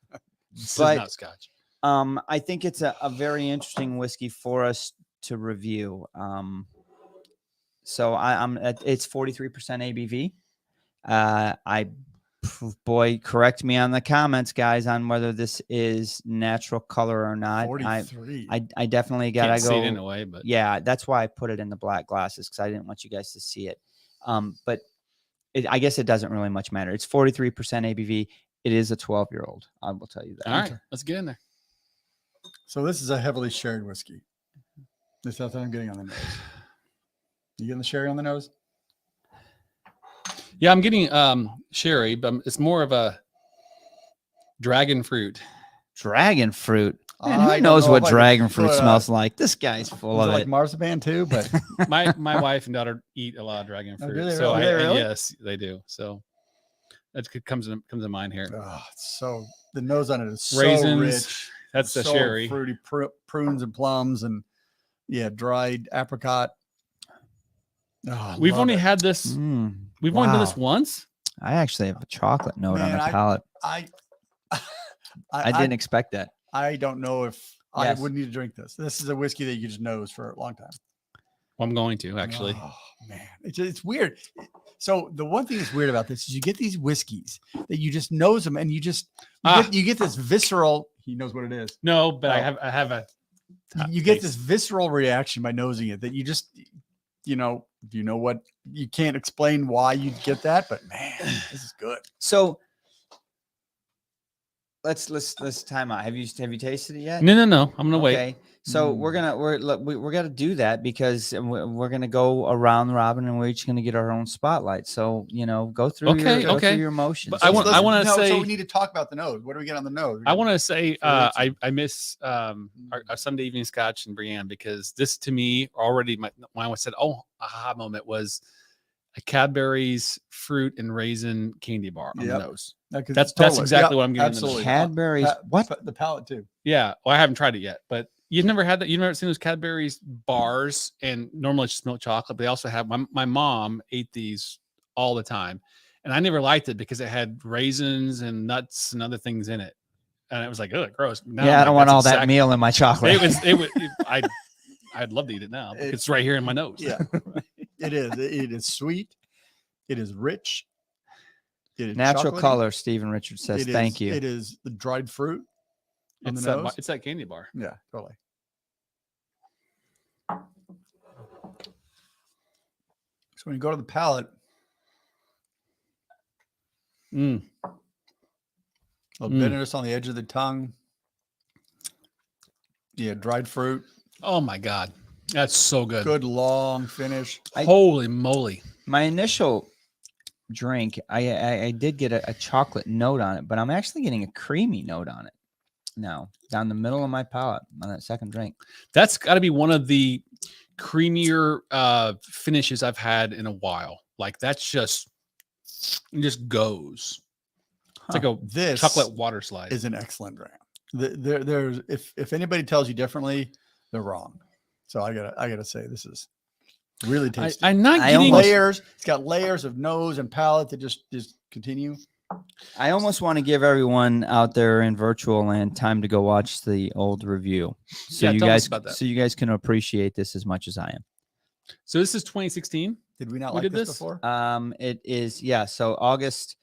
is But- not scotch. I think it's a very interesting whiskey for us to review. So I'm at, it's 43% ABV. Boy, correct me on the comments, guys, on whether this is natural color or not. 43. I definitely gotta Can't go. see it in a way, but Yeah, that's why I put it in the black glasses, because I didn't want you guys to see it. But I guess it doesn't really much matter. It's 43% ABV. It is a 12-year-old. I will tell you that. all right, let's get in there. So this is a heavily sherry whiskey. That's what I'm getting on the nose. You getting the sherry on the nose? Yeah, I'm getting sherry, but it's more of a dragon fruit. Dragon fruit. Man, I who don't knows know what if I could dragon fruit put a- smells like? This guy's full Is of it it. like marzipan too, but My wife and daughter eat a lot of dragon Oh, fruit. do they So really? Do they really? yes, they do. So that comes to mind here. so the nose on it is so Raisins, rich. That's the so sherry. fruity prunes and plums and dried apricot. Oh, I We've love only it. had this. We've only done this Wow. once. I actually have a chocolate note on Man, the palate. I I didn't expect that. I don't know if Yes. I would need to drink this. This is a whiskey that you just knows for a long time. Well, I'm going to actually. Oh man, it's weird. So the one thing that's weird about this is you get these whiskeys that you just knows them, and you get this visceral. He knows what it is. No, but Oh. I have a. You get taste. this visceral reaction by nosing it that you just, what you can't explain why you get that, but man, this is good. So let's time out. Have you tasted it yet? No. I'm gonna wait. Okay. So we're gonna do that because we're gonna go around robin and we're each gonna get our own spotlight. So go through Okay, go through okay. your emotions. But I want to say. So we need to talk about the nose. What do we get on the nose? I want to say For I miss our Sunday evening scotch and Brienne, because this to me already when I said aha moment was a Cadbury's fruit and raisin candy bar on Yep. the nose. That's That's exactly what I'm getting. Absolutely. Cadbury's what? The palate too. Yeah, well, I haven't tried it yet, but you've never had that. You've never seen those Cadbury's bars, and normally it's just milk chocolate. But they also have my mom ate these all the time, and I never liked it because it had raisins and nuts and other things in it, and it was like, oh, gross. Now Yeah, I'm I don't like, want that's all that exactly- meal in my chocolate. I'd love to eat it now. It- It's right here in my nose. Yeah, it is. It is sweet. It is rich. It is Natural chocolatey. color, Stephen Richards says. It Thank is- you. It is the dried fruit on It's the that, nose. it's that candy bar. Yeah, totally. So when you go to the palate, Mm. a little Mm. bitterness on the edge of the tongue. Yeah, dried fruit. Oh my God, that's so good. Good long finish. Holy moly! My initial drink, I did get a chocolate note on it, but I'm actually getting a creamy note on it now, down the middle of my palate on that second drink. That's got to be one of the creamier finishes I've had in a while. Like that's just it just goes. It's like a This chocolate water slide. is an excellent dram. There's if anybody tells you differently, they're wrong. So I gotta say this is really tasty. I'm not I getting almost- layers. It's got layers of nose and palate that just continue. I almost want to give everyone out there in virtual land time to go watch the old review, so Yeah, you tell us guys about that. so you guys can appreciate this as much as I am. So this is 2016. Did we not We like did this this? before? It is, yeah. So August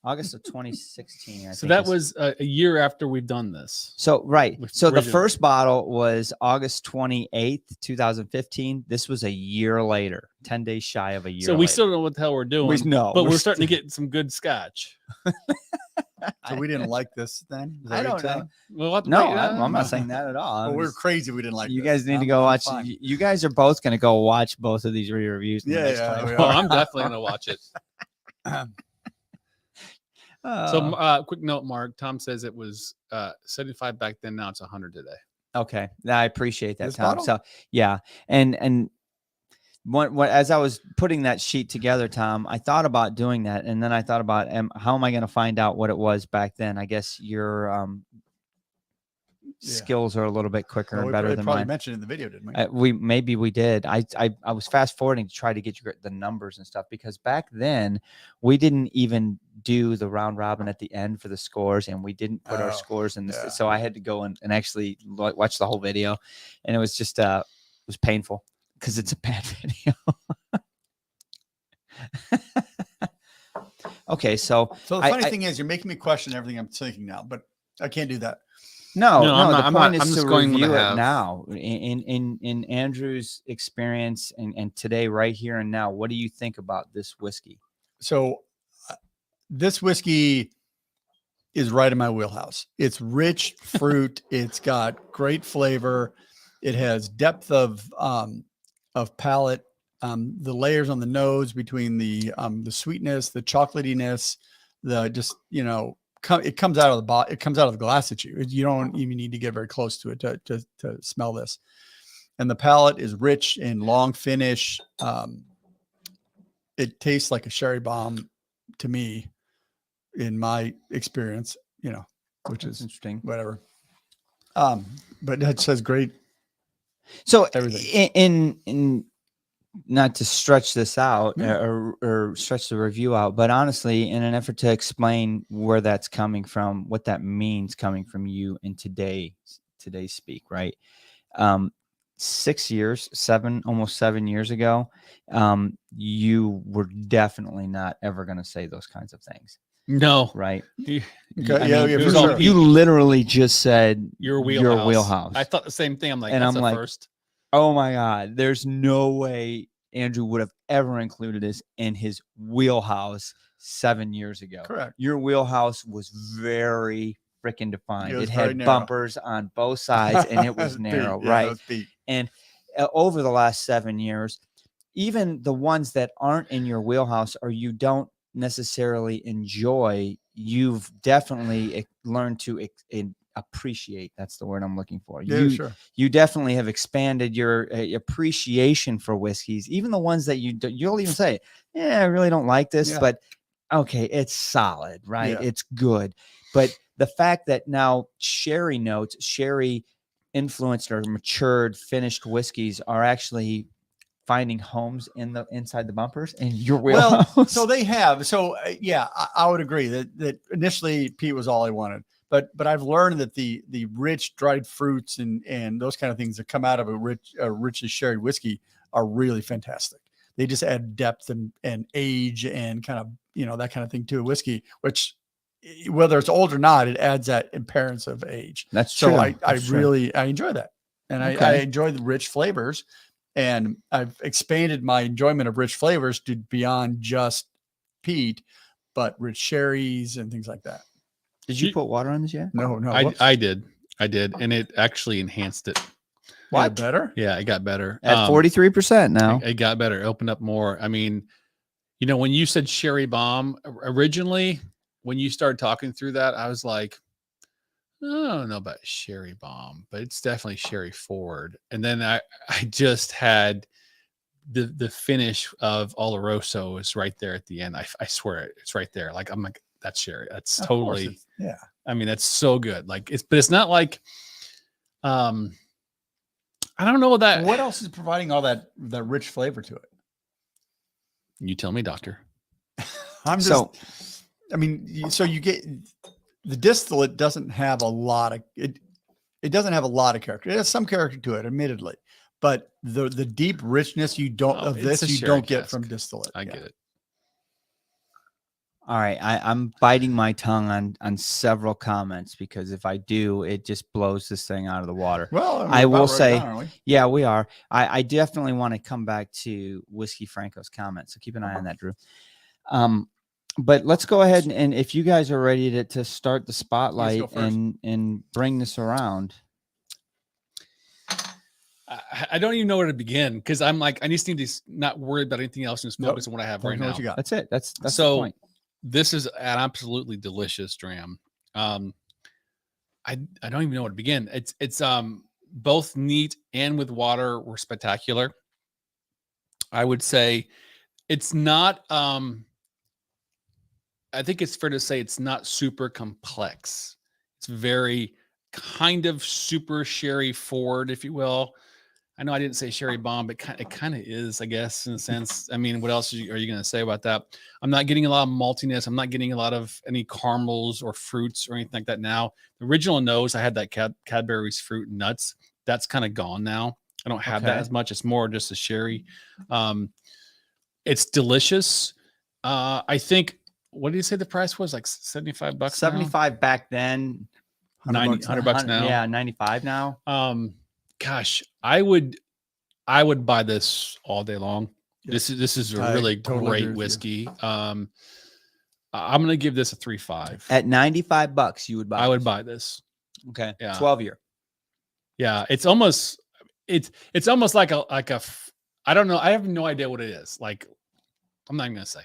of 2016. I So think that is- was a year after we've done this. So right. With So the originally. first bottle was August 28th, 2015. This was a year later, 10 days shy of a year. So we later. still don't know what the hell we're doing. know, but we're starting to get some good scotch. So we didn't like this then? Is that I what you're don't know. saying? Well, we'll No, wait, I'm not saying that at all. Well, I'm we're just- crazy. We didn't like you this. guys need to I'm- go I'm watch. fine. You guys are both going to go watch both of these reviews. In the Yeah, next yeah, 24 we Well, are. I'm definitely gonna watch it. So, quick note, Mark. Tom says it was 75 back then. Now it's 100 today. okay, I appreciate that, This Tom. bottle? So yeah, and what as I was putting that sheet together, Tom, I thought about doing that, and then I thought about how am I going to find out what it was back then? I guess your Yeah. skills are a little bit quicker Well, and we better than probably mine. mentioned in the video, didn't we? We did. I was fast forwarding to try to get you the numbers and stuff because back then we didn't even do the round robin at the end for the scores, and we didn't put our Oh, scores in this. yeah. So I had to go and actually watch the whole video, and it was just it was painful because it's a bad video. Okay, so So the I- funny I- thing is, you're making me question everything I'm thinking now, but I can't do that. No, No, I'm not- the I'm point not- I'm is just to going with review the it have. now. In Andrew's experience and today, right here and now, what do you think about this whiskey? So this whiskey is right in my wheelhouse. It's rich fruit. It's got great flavor. It has depth of palate. The layers on the nose between the sweetness, the chocolatiness, the just it comes out of the it comes out of the glass at you. You don't even need to get very close to it to smell this. And the palate is rich and long finish. It tastes like a sherry bomb to me, in my experience, which That's is interesting. whatever. But it says great. So Everything. in not to stretch this out Yeah. or stretch the review out, but honestly, in an effort to explain where that's coming from, what that means coming from you in today's speak, right? 6 years, almost 7 years ago, you were definitely not ever going to say those kinds of things, No. right? Okay, I yeah, mean, yeah, it for was all sure. you literally just said Your wheelhouse. wheelhouse. I thought the same thing. I'm like, And that's I'm a like, first. oh my God, there's no way Andrew would have ever included this in his wheelhouse 7 years ago. Correct. Your wheelhouse was very freaking defined. It It, was very had narrow. bumpers on both sides and it was Beat. narrow, Yeah, right? it was beat. And over the last 7 years, even the ones that aren't in your wheelhouse or you don't necessarily enjoy, you've definitely learned to appreciate. That's the word I'm looking for. Yeah, sure. You definitely have expanded your appreciation for whiskeys, even the ones that you'll even say, yeah, I really don't like this, Yeah. but okay, it's solid, right? Yeah. It's good. But the fact that now sherry notes, sherry influenced or matured finished whiskeys are actually finding homes inside the bumpers and your wheelhouse. Well, so they have. So yeah, I would agree that initially Pete was all I wanted, but I've learned that the rich dried fruits and those kind of things that come out of a richly sherry whiskey are really fantastic. They just add depth and age and kind of that kind of thing to a whiskey, which whether it's old or not, it adds that appearance of age. That's So true. I That's true. really enjoy that, and I Okay. enjoy the rich flavors. And I've expanded my enjoyment of rich flavors to beyond just peat, but rich sherries and things like that. Did you put water on this yet? No, I did, and it actually enhanced it. What? Better? Yeah, it got better At 43% now. It got better. It opened up more. I mean, when you said sherry bomb originally, when you started talking through that, I was like, I don't know about sherry bomb, but it's definitely sherry forward. And then I just had the finish of Oloroso is right there at the end. I swear it's right there. Like I'm like, that's sherry. That's Of course totally. yeah. I mean, that's so good. Like but it's not like, I don't know that. What else is providing all that rich flavor to it? You tell me, doctor. I'm just. So- I mean, so you get the distillate doesn't have a lot of it. It doesn't have a lot of character. It has some character to it, admittedly, but the deep richness you don't Oh, of it's this a you sherry don't get cask. from distillate. I Yeah. get it. All right, I'm biting my tongue on several comments because if I do, it just blows this thing out of the water. Well, we're I will about ready say, done, aren't we? yeah, we are. I definitely want to come back to Whiskey Franco's comments, so keep an eye on that, Drew. But let's go ahead and if you guys are ready to start the spotlight first. and bring this around. I don't even know where to begin because I'm like, I just need to not worry about anything else and just Nope. focus on what I have Tell right me now. what you got. That's it. That's the So point. this is an absolutely delicious dram. I don't even know where to begin. It's both neat and with water were spectacular. I would say it's not I think it's fair to say it's not super complex. It's very kind of super sherry forward, if you will. I know I didn't say sherry bomb, but it kind of is, I guess, in a sense. I mean, what else are you going to say about that? I'm not getting a lot of maltiness. I'm not getting a lot of any caramels or fruits or anything like that now. The original nose, I had that Cadbury's fruit and nuts. That's kind of gone now. I don't have that Okay. as much. It's more just a sherry. It's delicious. I think, what did you say the price was? Like $75 now? 75 back then. 100 bucks now. Yeah, 95 now. Gosh, I would buy this all day long. Yeah. This is a I really totally agree great with you. whiskey. I'm gonna give this a 3.5. At 95 bucks, you would buy I would this. buy this. Okay. Yeah. 12-year. Yeah, it's almost like I don't know. I have no idea what it is. Like, I'm not even gonna say.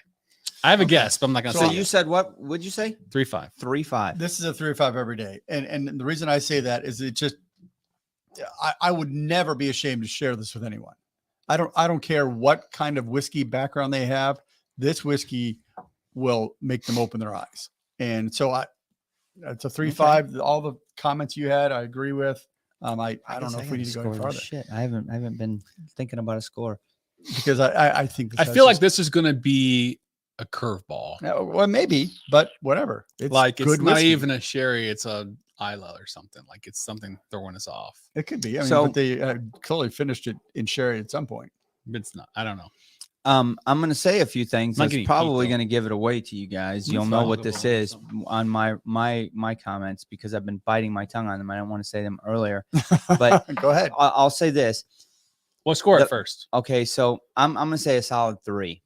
I have a guess, but I'm not gonna So say. you said what would you say? 3.5. 3.5. This is a 3 or 5 every day. And the reason I say that is it just, I would never be ashamed to share this with anyone. I don't care what kind of whiskey background they have. This whiskey will make them open their eyes. And so it's a 3.5. All the comments you had, I agree with. I don't know if we need to go any farther Shit, I haven't been thinking about a score. because I think I this feel like this is gonna be a curveball. well, maybe, but whatever. It's Like, it's good not whiskey. even a sherry. It's a Isla or something. Like, it's something throwing us off. It could be. I mean, So- but they clearly finished it in sherry at some point. But it's not. I don't know. I'm going to say a few things. Not That's getting heat, probably though. going to give it away to you guys. That's You'll know fine. what I'll this go is something. on my comments because I've been biting my tongue on them. I don't want to say them earlier. But Go ahead. I'll say this. Well, score The- it first. Okay, so I'm going to say a solid 3.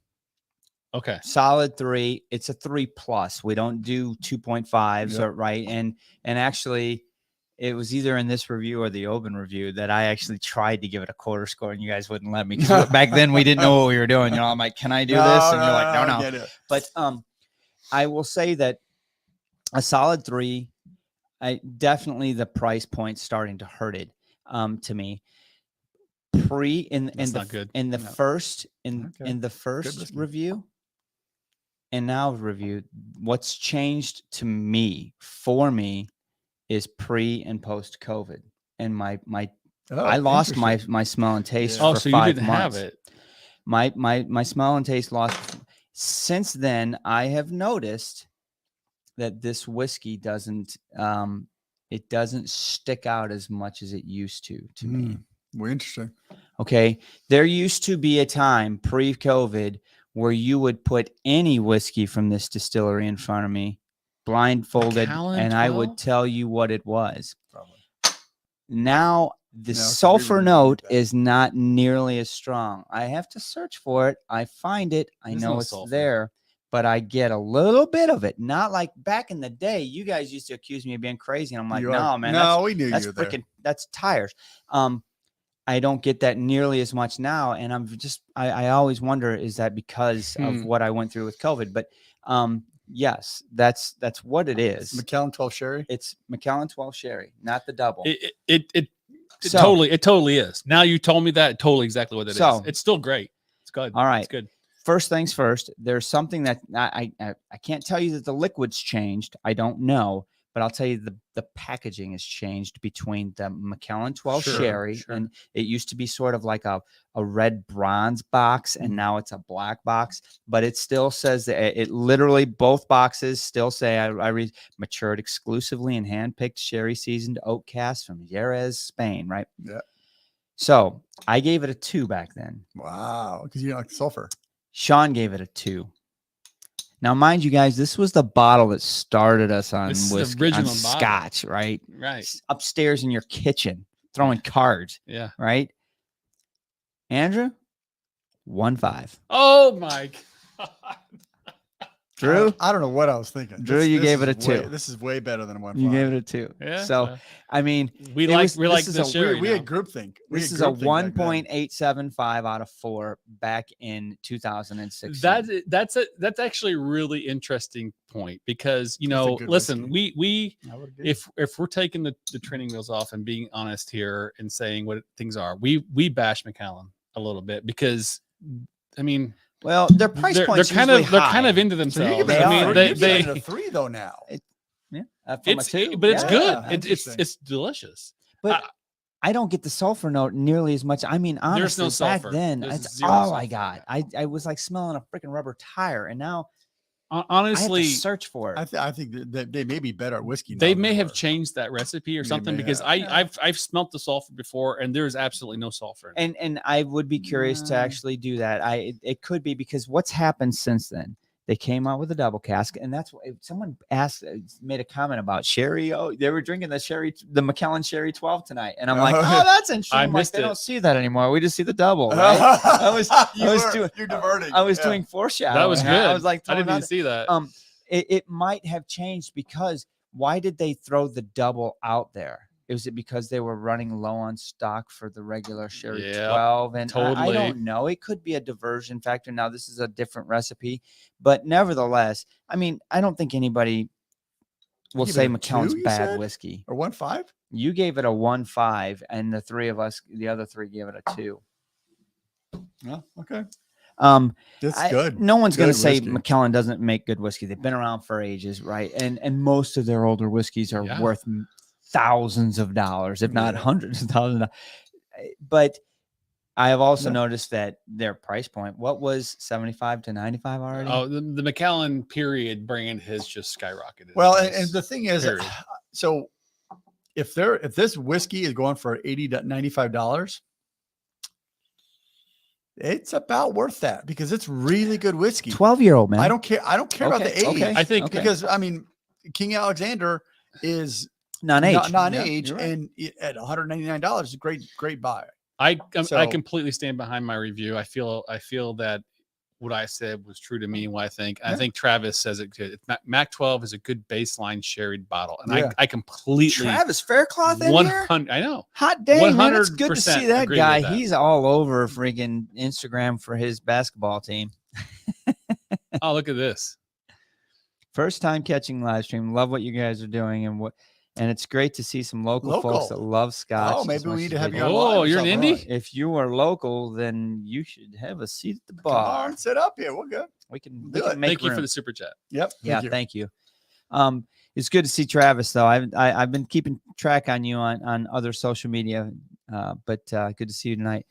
Okay. Solid 3. It's a 3+. We don't do 2.5s, Yep. or right? And actually, it was either in this review or the Oban review that I actually tried to give it a quarter score, and you guys wouldn't let me. 'Cause back then, we didn't know what we were doing. You know, I'm like, "Can I do this?" And you're like, "No, no." Get it. But I will say that a solid 3. Definitely the price point starting to hurt it to me. That's not good. In the No. first Okay. in the first whiskey. review and now review, what's changed to me for me is pre and post COVID, and my Oh, I lost interesting. my smell and taste. Yeah. Oh, for so you 5 didn't months. have it. My smell and taste lost. Since then, I have noticed that this whiskey doesn't stick out as much as it used to me. Well, interesting. Okay, there used to be a time pre-COVID where you would put any whiskey from this distillery in front of me, blindfolded, Macallan and I would 12? tell you what it was. Probably. Now the No, 'cause we sulfur really note need that. is not nearly as strong. I have to search for it. I find it. I There's know no it's sulfur. there, but I get a little bit of it. Not like back in the day. You guys used to accuse me of being crazy, and I'm like, You no, are- man, No, we knew that's you were there. freaking, that's tires. I don't get that nearly as much now, and I always wonder, is that because of what I went through with COVID? But yes, that's what it is. Macallan 12 sherry. It's Macallan 12 sherry, not the double. It So- totally is. Now you told me that, totally exactly what it is. So- It's still great. It's good. All right. It's good. First things first, there's something that I can't tell you that the liquid's changed. I don't know, but I'll tell you the packaging has changed between the Macallan 12 Sure, sherry, sure. and it used to be sort of like a red bronze box, and now it's a black box, but it still says that it literally, both boxes still say, I read, matured exclusively in hand-picked sherry seasoned oak casks from Jerez, Spain, right? Yeah. So I gave it a 2 back then. Wow, because you don't like sulfur. Sean gave it a 2. Now, mind you guys, this was the bottle that started us on This is the whiskey, original on bottle. scotch, right? Right. Upstairs in your kitchen, throwing cards, Yeah. right? Andrew, 1.5. Oh my God. Drew, I don't know what I was thinking. Drew, you gave it a is way- 2. This is way better than a 1.5. You gave it a 2. Yeah. So, I mean, we it like was- we this like is the a sherry. We now. had groupthink. this is a 1.875 out of 4 back in 2016. That's actually a really interesting point because a good listen, whiskey. we I would agree. if we're taking the training wheels off and being honest here and saying what things are, we bash Macallan a little bit because I mean well, their price they're point's kind usually of they're high. kind of into So you themselves. give They it I a mean are. three. they You give it they a 3 though now. From a it's 2. but it's Yeah. good. Yeah, interesting. It's delicious. But I don't get the sulfur note nearly as much. I mean, There's no honestly, back sulfur. then, There's that's zero all I sulfur. got. I was like smelling a freaking rubber tire, and now I have Honestly, to search for it. I think that they may be better at whiskey. they now than may have were. changed that recipe or They something may because have. I've smelt the sulfur before and there's absolutely no sulfur in it. And I would be curious to No. actually do that. It could be because what's happened since then. They came out with a double cask, and that's what someone made a comment about sherry. Oh, they were drinking the Macallan Sherry 12 tonight, and I'm like, Oh, oh, yeah. that's interesting. I I'm like, missed they it. don't see that anymore. We just see the double. Right? You're diverting. I was Yeah. doing foreshadowing. That was good. I was like, I didn't throwing even out- see that. it might have changed because why did they throw the double out there? Was it because they were running low on stock for the regular Sherry Yep, 12? And I totally. don't know. It could be a diversion factor. Now, this is a different recipe, but nevertheless, I mean, I don't think anybody will give say it a 2, Macallan's you bad said? whiskey. Or 1.5. You gave it a 1.5, and the other three gave it a 2. Yeah. Okay. That's good. No one's going to Good say whiskey. Macallan doesn't make good whiskey. They've been around for ages, right? And most of their older whiskeys are Yeah. worth thousands of dollars, if not Yeah. hundreds of thousands. But I have also Yeah. noticed that their price point, what was 75 to 95 already? Oh, the Macallan period brand has just skyrocketed. Well, in and price. the thing is, Period. so if this whiskey is going for $80 to $95, it's about worth that because it's really good whiskey. 12-year-old, man. I don't care. I don't care about the age Okay. I think because I mean, King Alexander is non-age. non-age, you're right. and at $199 is a great buy. I So- completely stand behind my review. I feel that what I said was true to me and what I think. I Yeah. think Travis says it good. Mac 12 is a good baseline sherried bottle, and Yeah. I completely Travis Faircloth in here? 100. I know. Hot dang, man. It's good to 100% see that agree with guy. that. He's all over freaking Instagram for his basketball team. Oh, look at this. First time catching live stream. Love what you guys are doing, and it's great to see some local folks that love scotch. Oh, as maybe much we need as to have they you do. on live Oh, or you're an something. indie? If you are local, then you should have a seat at the Come bar. on, sit up here. We're good. We can Do it. make Thank you for room. the super chat. Yep. Yeah, you. thank you. It's good to see Travis though. I've been keeping track on you on other social media, but good to see you tonight.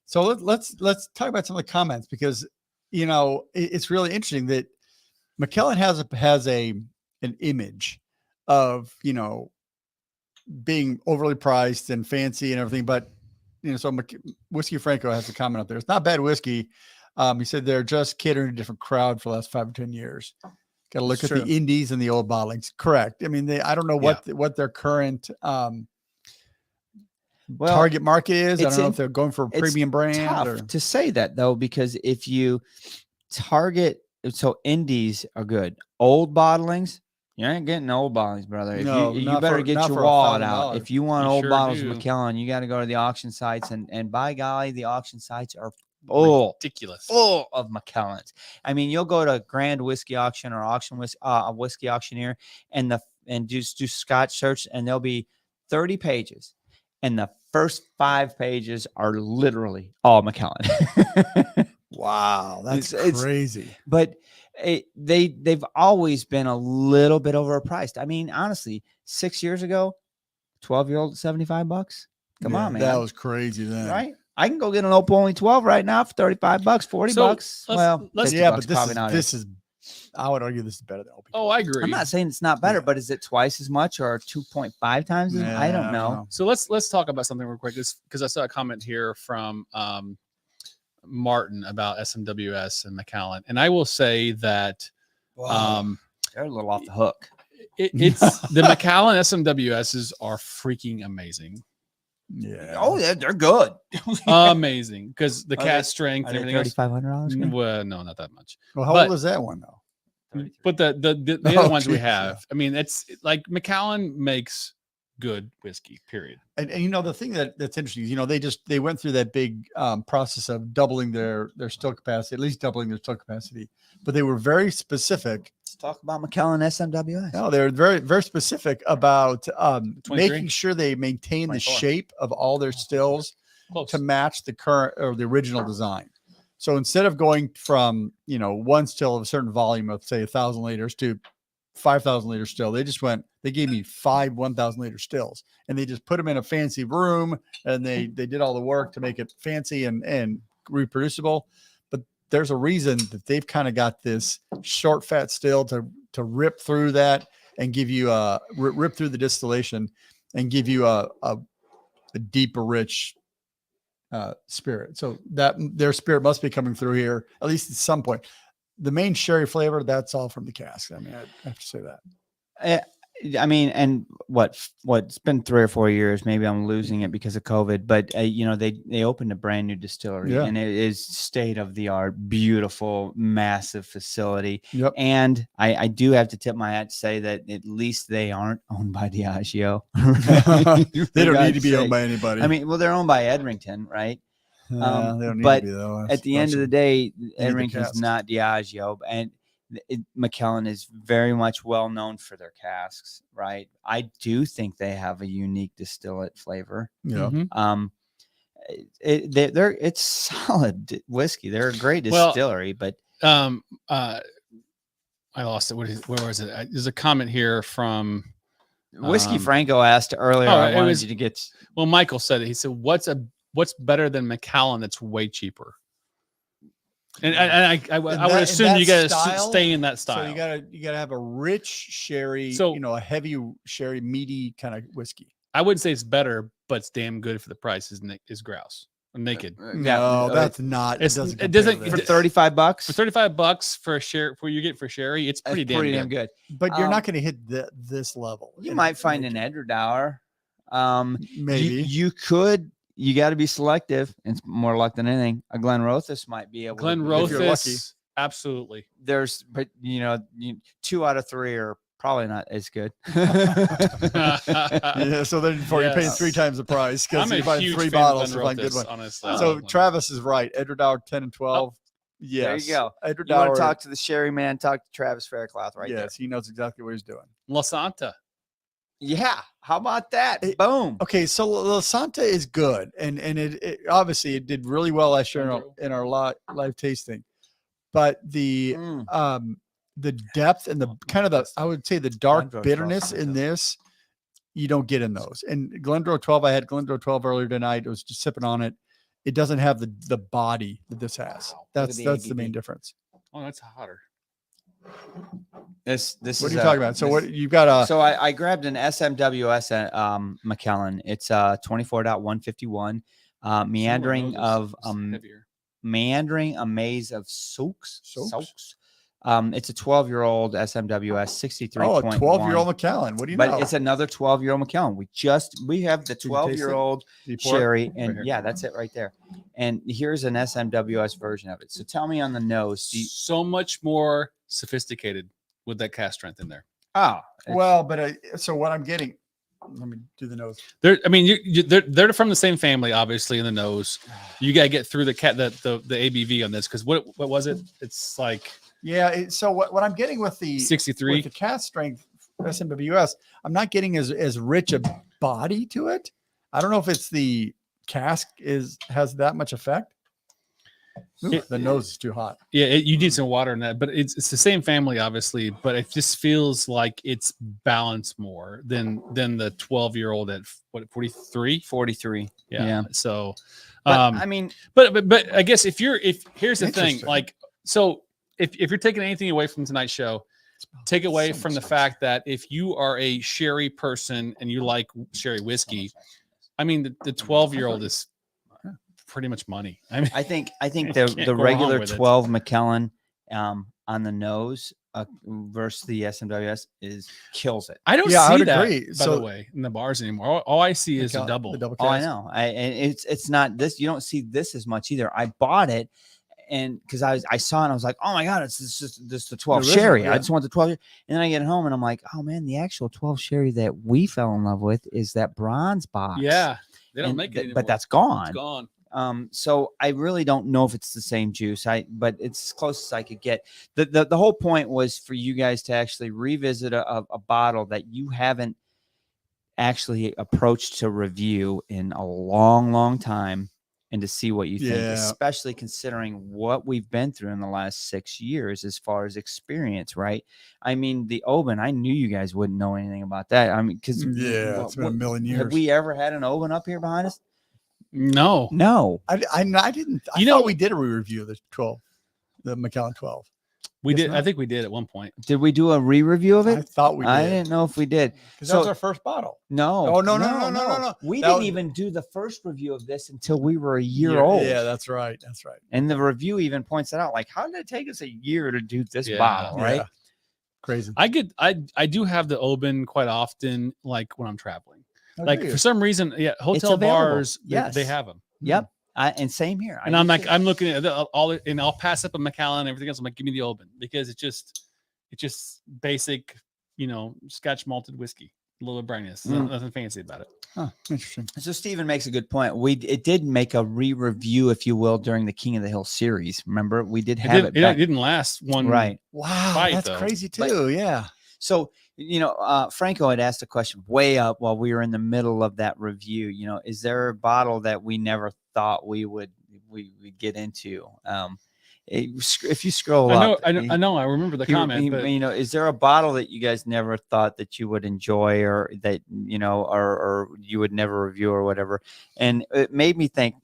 So let's talk about some of the comments because it's really interesting that Macallan has an image of being overly priced and fancy and everything, but so Whiskey Franco has a comment up there. It's not bad whiskey. He said they're just catering to a different crowd for the last 5 or 10 years. Got to look It's at true. the indies and the old bottlings. Correct. I mean, I don't know what their current target market is. I don't know if they're going for a premium brand. Tough to say that though, because if you target, so indies are good. Old bottlings, you ain't getting old bottlings, brother. If No, you not better for- get not your for wallet out. $1,000. If you want You old sure bottles do. of Macallan, you got to go to the auction sites, and by golly, the auction sites are Ridiculous. full of Macallans. I mean, you'll go to Grand Whiskey Auction or a whiskey auctioneer and just do Scotch search, and there'll be 30 pages, and the first 5 pages are literally all Macallan. Wow, that's It's- crazy. But they've always been a little bit overpriced. I mean, honestly, 6 years ago, 12-year-old at $75. Come Yeah, on, man. that was crazy then. right. I can go get an Opal only 12 right now for $35, $40. So, let's- Well, let's- $50 Yeah, but probably nowadays. this is I would argue this is better than OP. Oh, I agree. I'm not saying it's not better, Yeah. but is it twice as much or 2.5 times? I don't know. So let's talk about something real quick, because I saw a comment here from Martin about SMWS and Macallan, and I will say that They're a little off the hook. it's the Macallan SMWSs are freaking amazing. Yeah. Oh, they're good. Amazing, because the Are cast they- strength Are and they everything else. $3,500? Well, no, not that much. Well, how but- old is that one though? But the Oh, other ones we geez, have, I mean, it's like Macallan makes good whiskey, period. And the thing that's interesting is, they went through that big process of doubling their still capacity, at least doubling their still capacity, but they were very specific. Let's talk about Macallan SMWS. No, they're very, very specific about 23? making sure they maintain the 24. shape of all their stills Close. to match the current or the original design. So instead of going from, one still of a certain volume of say 1,000 liters to 5,000 liter still, they gave me 5 1,000 liter stills, and they just put them in a fancy room, and they did all the work to make it fancy and reproducible. But there's a reason that they've kind of got this short fat still to rip through that and give you rip through the distillation and give you a deeper, rich spirit. So that their spirit must be coming through here at least at some point. The main sherry flavor, that's all from the cask. I mean, I have to say that. I mean, and what's been 3 or 4 years, maybe I'm losing it because of COVID, but they opened a brand new distillery, Yeah. and it is state of the art, beautiful, massive facility. Yep. And I do have to tip my hat to say that at least they aren't owned by Diageo. They don't need to be owned by anybody. I mean, well, they're owned by Edrington, right? they don't need but to be though. At the end of the day, the Edrington's cask. not Diageo, and Macallan is very much well known for their casks, right? I do think they have a unique distillate flavor. Yeah. Mhm. It's solid whiskey. They're a great Well, distillery, but I lost it. Where was it? There's a comment here from Whiskey Franco asked earlier. I it wanted was- you to get. well, Michael said it. He said, "What's better than Macallan that's way cheaper?" And I would that- assume in you that got to style? stay in that style. So you gotta have a rich sherry, So- a heavy sherry, meaty kind of whiskey. I wouldn't say it's better, but it's damn good for the price. Is Grouse or Naked No, that's not. It's- doesn't it doesn't- compare for to that. $35 for $35 for a share for you get for sherry. It's pretty damn good. good. But you're um, not going to hit this level. You in- might find in an Naked. Edredauer. Maybe. You could. You got to be selective. It's more luck than anything. A Glen Rothus might be able. Glen to If you're lucky. Rothus, absolutely. but 2 out of 3 are probably not as good. Yeah, so then you're paying Yes. 3 times the price because I'm a you're buying huge 3 fan of bottles to Glen find good Rothus, one. honestly. So Travis is right. Edredauer 10 and 12. Yes. There you go. Edredauer. You want to talk to the Sherry man? Talk to Travis Faircloth right yes, he knows exactly what he's doing. La Santa. there. Yeah. How about that? It- Boom. Okay, so La Santa is good, and it obviously it did really well last year in our live tasting, but Mm. the depth and the kind of the I would say the dark Glendronach bitterness 12. in this you don't get in those. And Glendronach 12, I had Glendronach 12 earlier tonight. I was just sipping on it. It doesn't have the body that this has. Wow. That's the the main ABV. difference. Oh, that's hotter. This What is are you talking about? So what you've got a So I grabbed an SMWS Macallan. It's 24.151. Meandering Some of those is heavier. meandering a maze of soaks. Soaks? It's a 12-year-old SMWS 63. a 12-year-old Macallan. What do you But know? it's another 12-year-old Macallan. We have the Did you taste it? 12-year-old Do you pour it? sherry, Right and here. yeah, that's it right there. And here's an SMWS version of it. So tell me on the nose. So much more sophisticated with that cast strength in there. Oh, Well, but so what I'm getting, let me do the nose. I mean, they're from the same family, obviously. In the nose, you gotta get through the ABV on this because what was it? It's like Yeah. So what I'm getting with the 63. with the cast strength SMWS, I'm not getting as rich a body to it. I don't know if it's the cask has that much effect. Ooh, the nose is too hot. Yeah, you need some water in that, but it's the same family, obviously. But it just feels like it's balanced more than the 12-year-old at 43. 43. Yeah. Yeah. So, But I mean, but I guess if here's the thing, Interesting. like, so if you're taking anything away from tonight's show, take away from the fact that if you are a sherry person and you like sherry whiskey, I mean, the 12-year-old is pretty much money. I mean, I think can't the go wrong regular with it. 12 Macallan on the nose versus the SMWS kills it. I don't Yeah, I see would that, agree. by So- the way, in the bars anymore. All I see is a double. The double Oh, I cast. know. And it's not this. You don't see this as much either. I bought it, and because I saw it, and I was like, oh my god, it's this the 12 original, sherry. yeah. I just want the 12. And then I get home and I'm like, oh man, the actual 12 sherry that we fell in love with is that bronze box. Yeah, they don't And make it anymore. but that's gone. It's gone. So I really don't know if it's the same juice. But it's as close as I could get. The whole point was for you guys to actually revisit a bottle that you haven't actually approached to review in a long, long time, and to see what you think, Yeah. especially considering what we've been through in the last 6 years as far as experience, right? I mean, the Oban, I knew you guys wouldn't know anything about that. I mean, because Yeah, it's been a million years. have we ever had an Oban up here behind us? No, No. I didn't. I You thought know- we did a review of the 12, the Macallan 12. we Guess did. I not. think we did at one point. Did we do a re-review of I it? thought we did. I didn't know if we did. Because that was So- our first bottle. No. Oh, no. We That didn't was- even do the first review of this until we were a year old. Yeah, that's right. That's right. And the review even points that out. Like, how did it take us a year to do this Yeah. bottle, right? Yeah. Crazy. I do have the Oban quite often, like when I'm traveling. Like Agreed. for some reason, hotel available. bars, Yes. they have them. Yep. And same here. And I'm like, I'm looking at all, and I'll pass up a Macallan and everything else. I'm like, give me the Oban because it's just basic, Scotch malted whiskey, a little bit brightness, nothing fancy about it. Huh, interesting. So Stephen makes a good point. It did make a re-review, if you will, during the King of the Hill series. Remember, we did have it. It didn't last one. Right. Wow, Fight, that's though. crazy But- too. Yeah. So, Franco had asked a question way up while we were in the middle of that review. Is there a bottle that we never thought we would get into? If you scroll up, I know. I remember the comment. But is there a bottle that you guys never thought that you would enjoy, or that or you would never review, or whatever? And it made me think.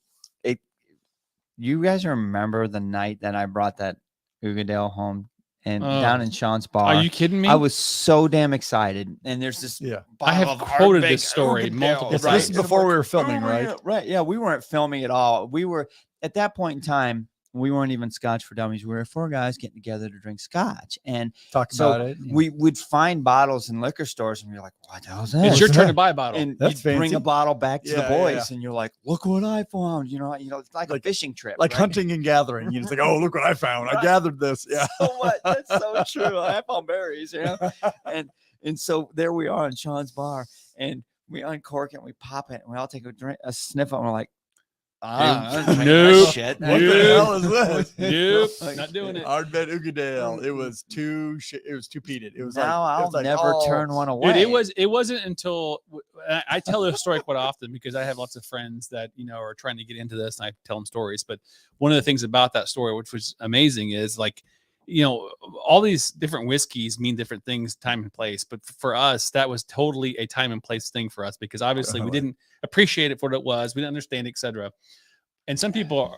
You guys remember the night that I brought that Ugadale home and down in Sean's bar? are you kidding me? I was so damn excited, and there's this. Yeah. I have bottle of quoted Ardbeg this story Ugadale. multiple This times. is before we were filming, Oh, right? yeah, right. Yeah, we weren't filming at all. We were at that point in time. We weren't even Scotch for Dummies. We were 4 guys getting together to drink Scotch, and Talk so about it. we would find bottles in liquor stores, and we're like, "What the hell's that?" It's your What's turn that? to buy a bottle. And That's you bring fancy. a bottle back to the Yeah, boys, yeah. and you're like, "Look what I found!" It's like a Like- fishing trip, Like right? hunting and gathering. You're just like, oh, look what I found. I Right. gathered this. Yeah. So what? That's so true. I found berries, and so there we are in Sean's bar, and we uncork it, and we pop it, and we all take a sniff, and we're like, I'm drinking Nope. that shit. What the Nope. hell is this? Nope, Like- not doing it. Ardbeg Ugadale. It was too peated. It was Now like, it I'll was like, never oh, turn one away. Dude, it wasn't until I tell this story quite often because I have lots of friends that are trying to get into this, and I tell them stories. But one of the things about that story, which was amazing, is like all these different whiskeys mean different things, time and place. But for us, that was totally a time and place thing for us because obviously we didn't appreciate it for what it was, we didn't understand, etc. And some people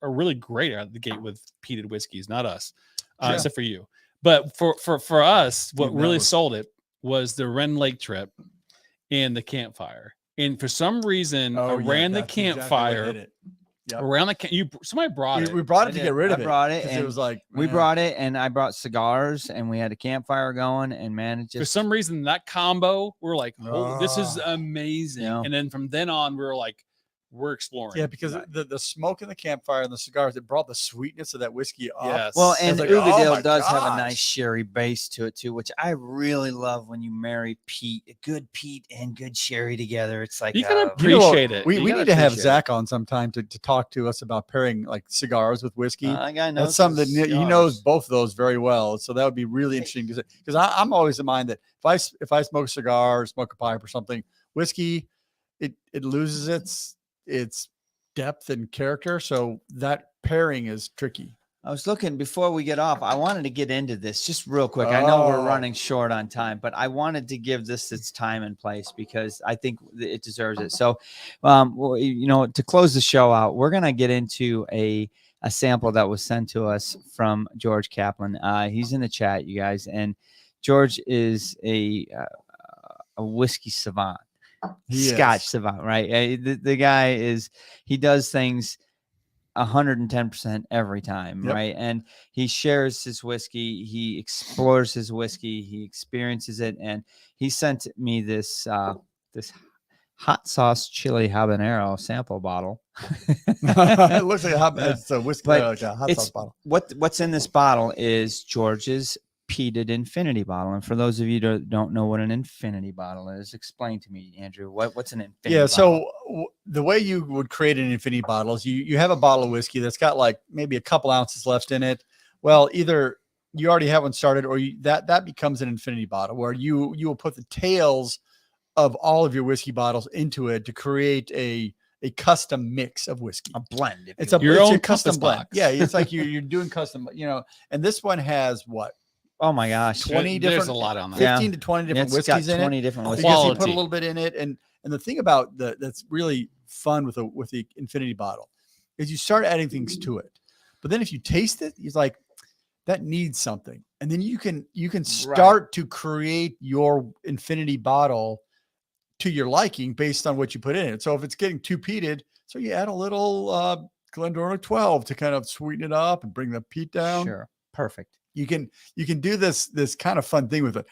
are really great out of the gate with peated whiskeys, not us, Sure. except for you. But for us, what Dude, that really was- sold it was the Wren Lake trip and the campfire. And for some reason, Oh, yeah, around the that's exactly what campfire, did it. Yep. around somebody brought it. We brought I it to did. get rid I of it. brought it, 'cause and it was like we man. brought it, and I brought cigars, and we had a campfire going, and man, it For just some reason, that combo, we're like, oh, this is Ah. amazing. Yeah. And then from then on, we're like, we're exploring. Yeah, because the smoke in the campfire and the cigars, it brought the sweetness of that whiskey up. Yes. well, and like, oh Ugadale my does have a gosh. nice sherry base to it too, which I really love when you marry good peat and good sherry together. It's like You gotta You know what? appreciate it. We You need gotta to have appreciate it. Zach on sometime to talk to us about pairing like cigars with whiskey. that guy knows That's something that his he knows cigars. both of those very well. So that would be really interesting because I'm always in mind that if I smoke a cigar or smoke a pipe or something, whiskey, it loses its depth and character. So that pairing is tricky. I was looking before we get off. I wanted to get into this just real quick. I know we're Oh. running short on time, but I wanted to give this its time and place because I think it deserves it. So, to close the show out, we're gonna get into a a sample that was sent to us from George Kaplan. He's in the chat, you guys, and George is a whiskey savant, Scotch savant, right? The guy he does things 110% every time, right? And he shares his whiskey, he explores his whiskey, he experiences it, and he sent me this this hot sauce chili habanero sample bottle. It looks like it's a whiskey, but like a hot sauce bottle. What's in this bottle is George's peated infinity bottle. And for those of you that don't know what an infinity bottle is, explain to me, Andrew, what's an infinity bottle? So the way you would create an infinity bottle is you have a bottle of whiskey that's got like maybe a couple ounces left in it. Well, either you already have one started, or that becomes an infinity bottle where you will put the tails of all of your whiskey bottles into it to create a custom mix of whiskey, a blend. It's own a custom blend. box. Yeah, it's like you're doing custom, and this one has what? Oh my gosh, 20 different. There's a lot on that. 15 to 20 different It's got whiskeys in it. 20 different whiskeys. Because you put a little bit in it, and the thing about that's really fun with the infinity bottle is you start adding things to it, but then if you taste it, it's like that needs something, and then you can start to create your infinity bottle to your liking based on what you put in it. So if it's getting too peated, so you add a little Glendronach 12 to kind of sweeten it up and bring the peat down. Sure, perfect. You can do this kind of fun thing with it.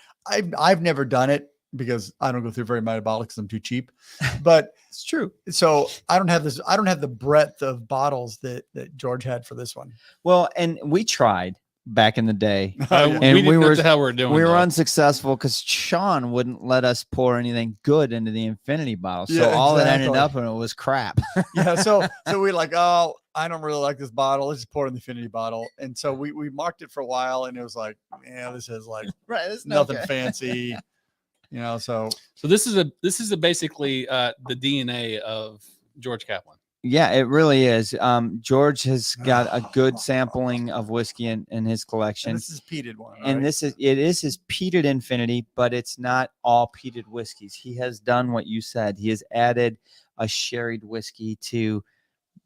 I've never done it because I don't go through very metabolic because I'm too cheap, but It's true. So I don't have the breadth of bottles that George had for this one. Well, and we tried back in the day, And we didn't know what the hell we're doing. we were though. unsuccessful because Sean wouldn't let us pour anything good into the infinity bottle. So Yeah, all that ended exactly. up in it was crap. Yeah. So we're like, oh, I don't really like this bottle. Let's just pour it in the infinity bottle. And so we marked it for a while, and it was like, yeah, this is like Right. That's nothing fancy, So this is basically the DNA of George Kaplan. Yeah, it really is. George has got a good sampling of whiskey in his collection. and this is peated one, And right? it is his peated infinity, but it's not all peated whiskeys. He has done what you said. He has added a sherried whiskey to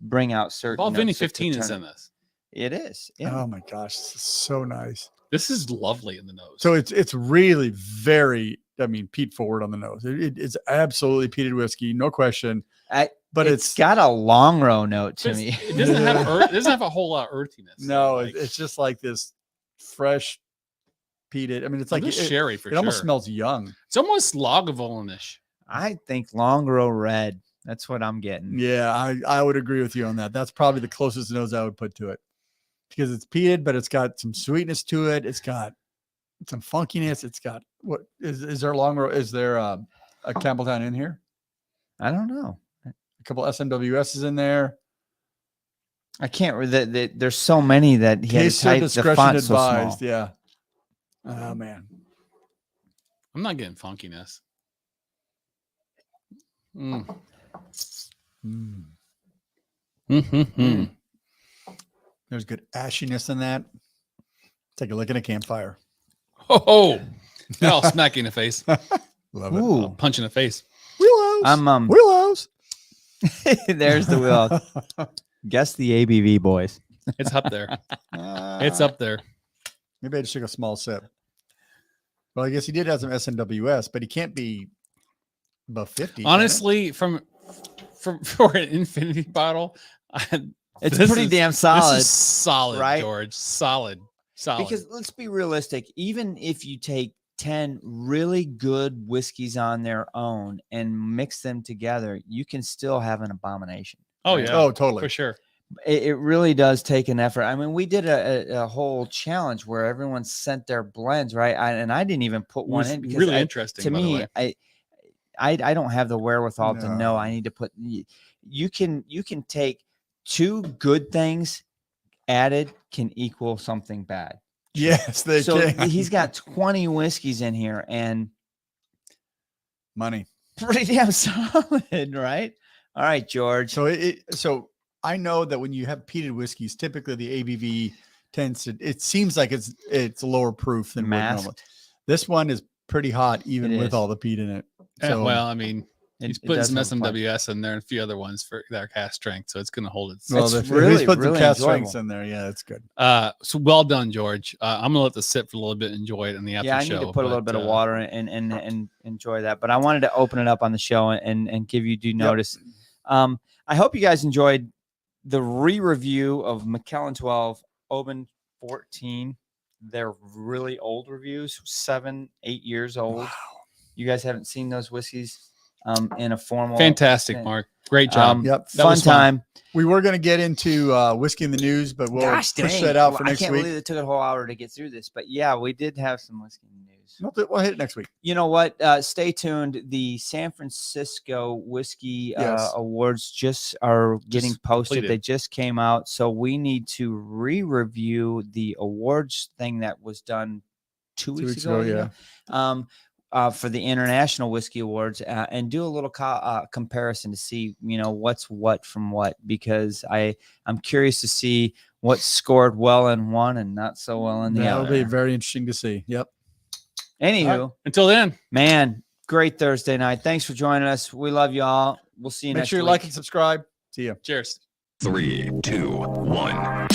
bring out certain. All Vinny notes of 15 is turn- in this. It is. Yeah. Oh my gosh, this is so nice. This is lovely in the nose. So it's really very, peat forward on the nose. It's absolutely peated whiskey, no question. But it's got a long row note to me. It doesn't have it doesn't have a whole lot of earthiness. No, Like, it's just like this fresh peated. It's like this it sherry for it sure. almost smells young. It's almost Lagavulin-ish. I think long row red. That's what I'm getting. Yeah, I would agree with you on that. That's probably the closest nose I would put to it because it's peated, but it's got some sweetness to it. It's got some funkiness. It's got what is there long row? Is there a Campbelltown in here? I don't know. A couple SMWSs in there. I can't. There's so many that he had to Taster type the discretion font so small. advised. Yeah. Oh man. I'm not getting funkiness. Mm. Mm. Mm-hmm. There's good ashiness in that. Take a look at a campfire. Oh, and I'll smack you in the face. Love it. Ooh. I'll punch in the face. Wheelhouse. I'm Wheelhouse. there's the wheel. Guess the ABV, boys. It's up there. It's up there. Maybe I just took a small sip. Well, I guess he did have some SNWS, but he can't be above 50. Honestly, for an infinity bottle, It's this pretty is- damn This solid. is solid, right? George. Solid. Because let's be realistic. Even if you take 10 really good whiskeys on their own and mix them together, you can still have an abomination. oh right? yeah, Oh, totally. for sure. It really does take an effort. I mean, we did a whole challenge where everyone sent their blends, right? And I didn't even put It one was in because really I- interesting. to by the me, way. I don't have the wherewithal to know No. I need to put. You can take two good things added can equal something bad. Yes, they So can. he's got 20 whiskeys in here and money. pretty damn solid, right? All right, George. So I know that when you have peated whiskeys, typically the ABV tends to. It seems like it's lower proof than what Masked. normal. This one is pretty hot, even It with is. all the peat in it. Yeah, So well, I mean, He's it putting does some have a punch. SMWS in there and a few other ones for that are cast strength, so it's going to hold its. Well, It's if really, he's put really some cast enjoyable. strengths in there. Yeah, it's good. So well done, George. I'm gonna let this sit for a little bit, and enjoy it in the after Yeah, I show. need to put a little bit of water in and enjoy that. But I wanted to open it up on the show and give you due notice. I hope you guys enjoyed the re-review of Macallan 12, Oban 14. They're really old reviews, 7-8 years old. Wow. You guys haven't seen those whiskeys in a formal. Fantastic, thing. Mark. Great job. Yep. That Fun was fun. time. We were going to get into whiskey in the news, but we'll Gosh push dang. that out for I next can't week. believe it took a whole hour to get through this. But yeah, we did have some whiskey in the news. We'll hit it next week. You know what? Stay tuned. The San Francisco Whiskey Yes. Awards just are getting posted. completed. They just came out. So we need to re-review the awards thing that was done 2 weeks ago. Yeah. For the International Whiskey Awards and do a little comparison to see, what's what from what, because I'm curious to see what scored well in one and not so well in the That'll other. be very interesting to see. Yep. Anywho, All right. Until then, man, great Thursday night. Thanks for joining us. We love you all. We'll see you Make next sure you week. like and subscribe. See ya. cheers. 3, 2, 1.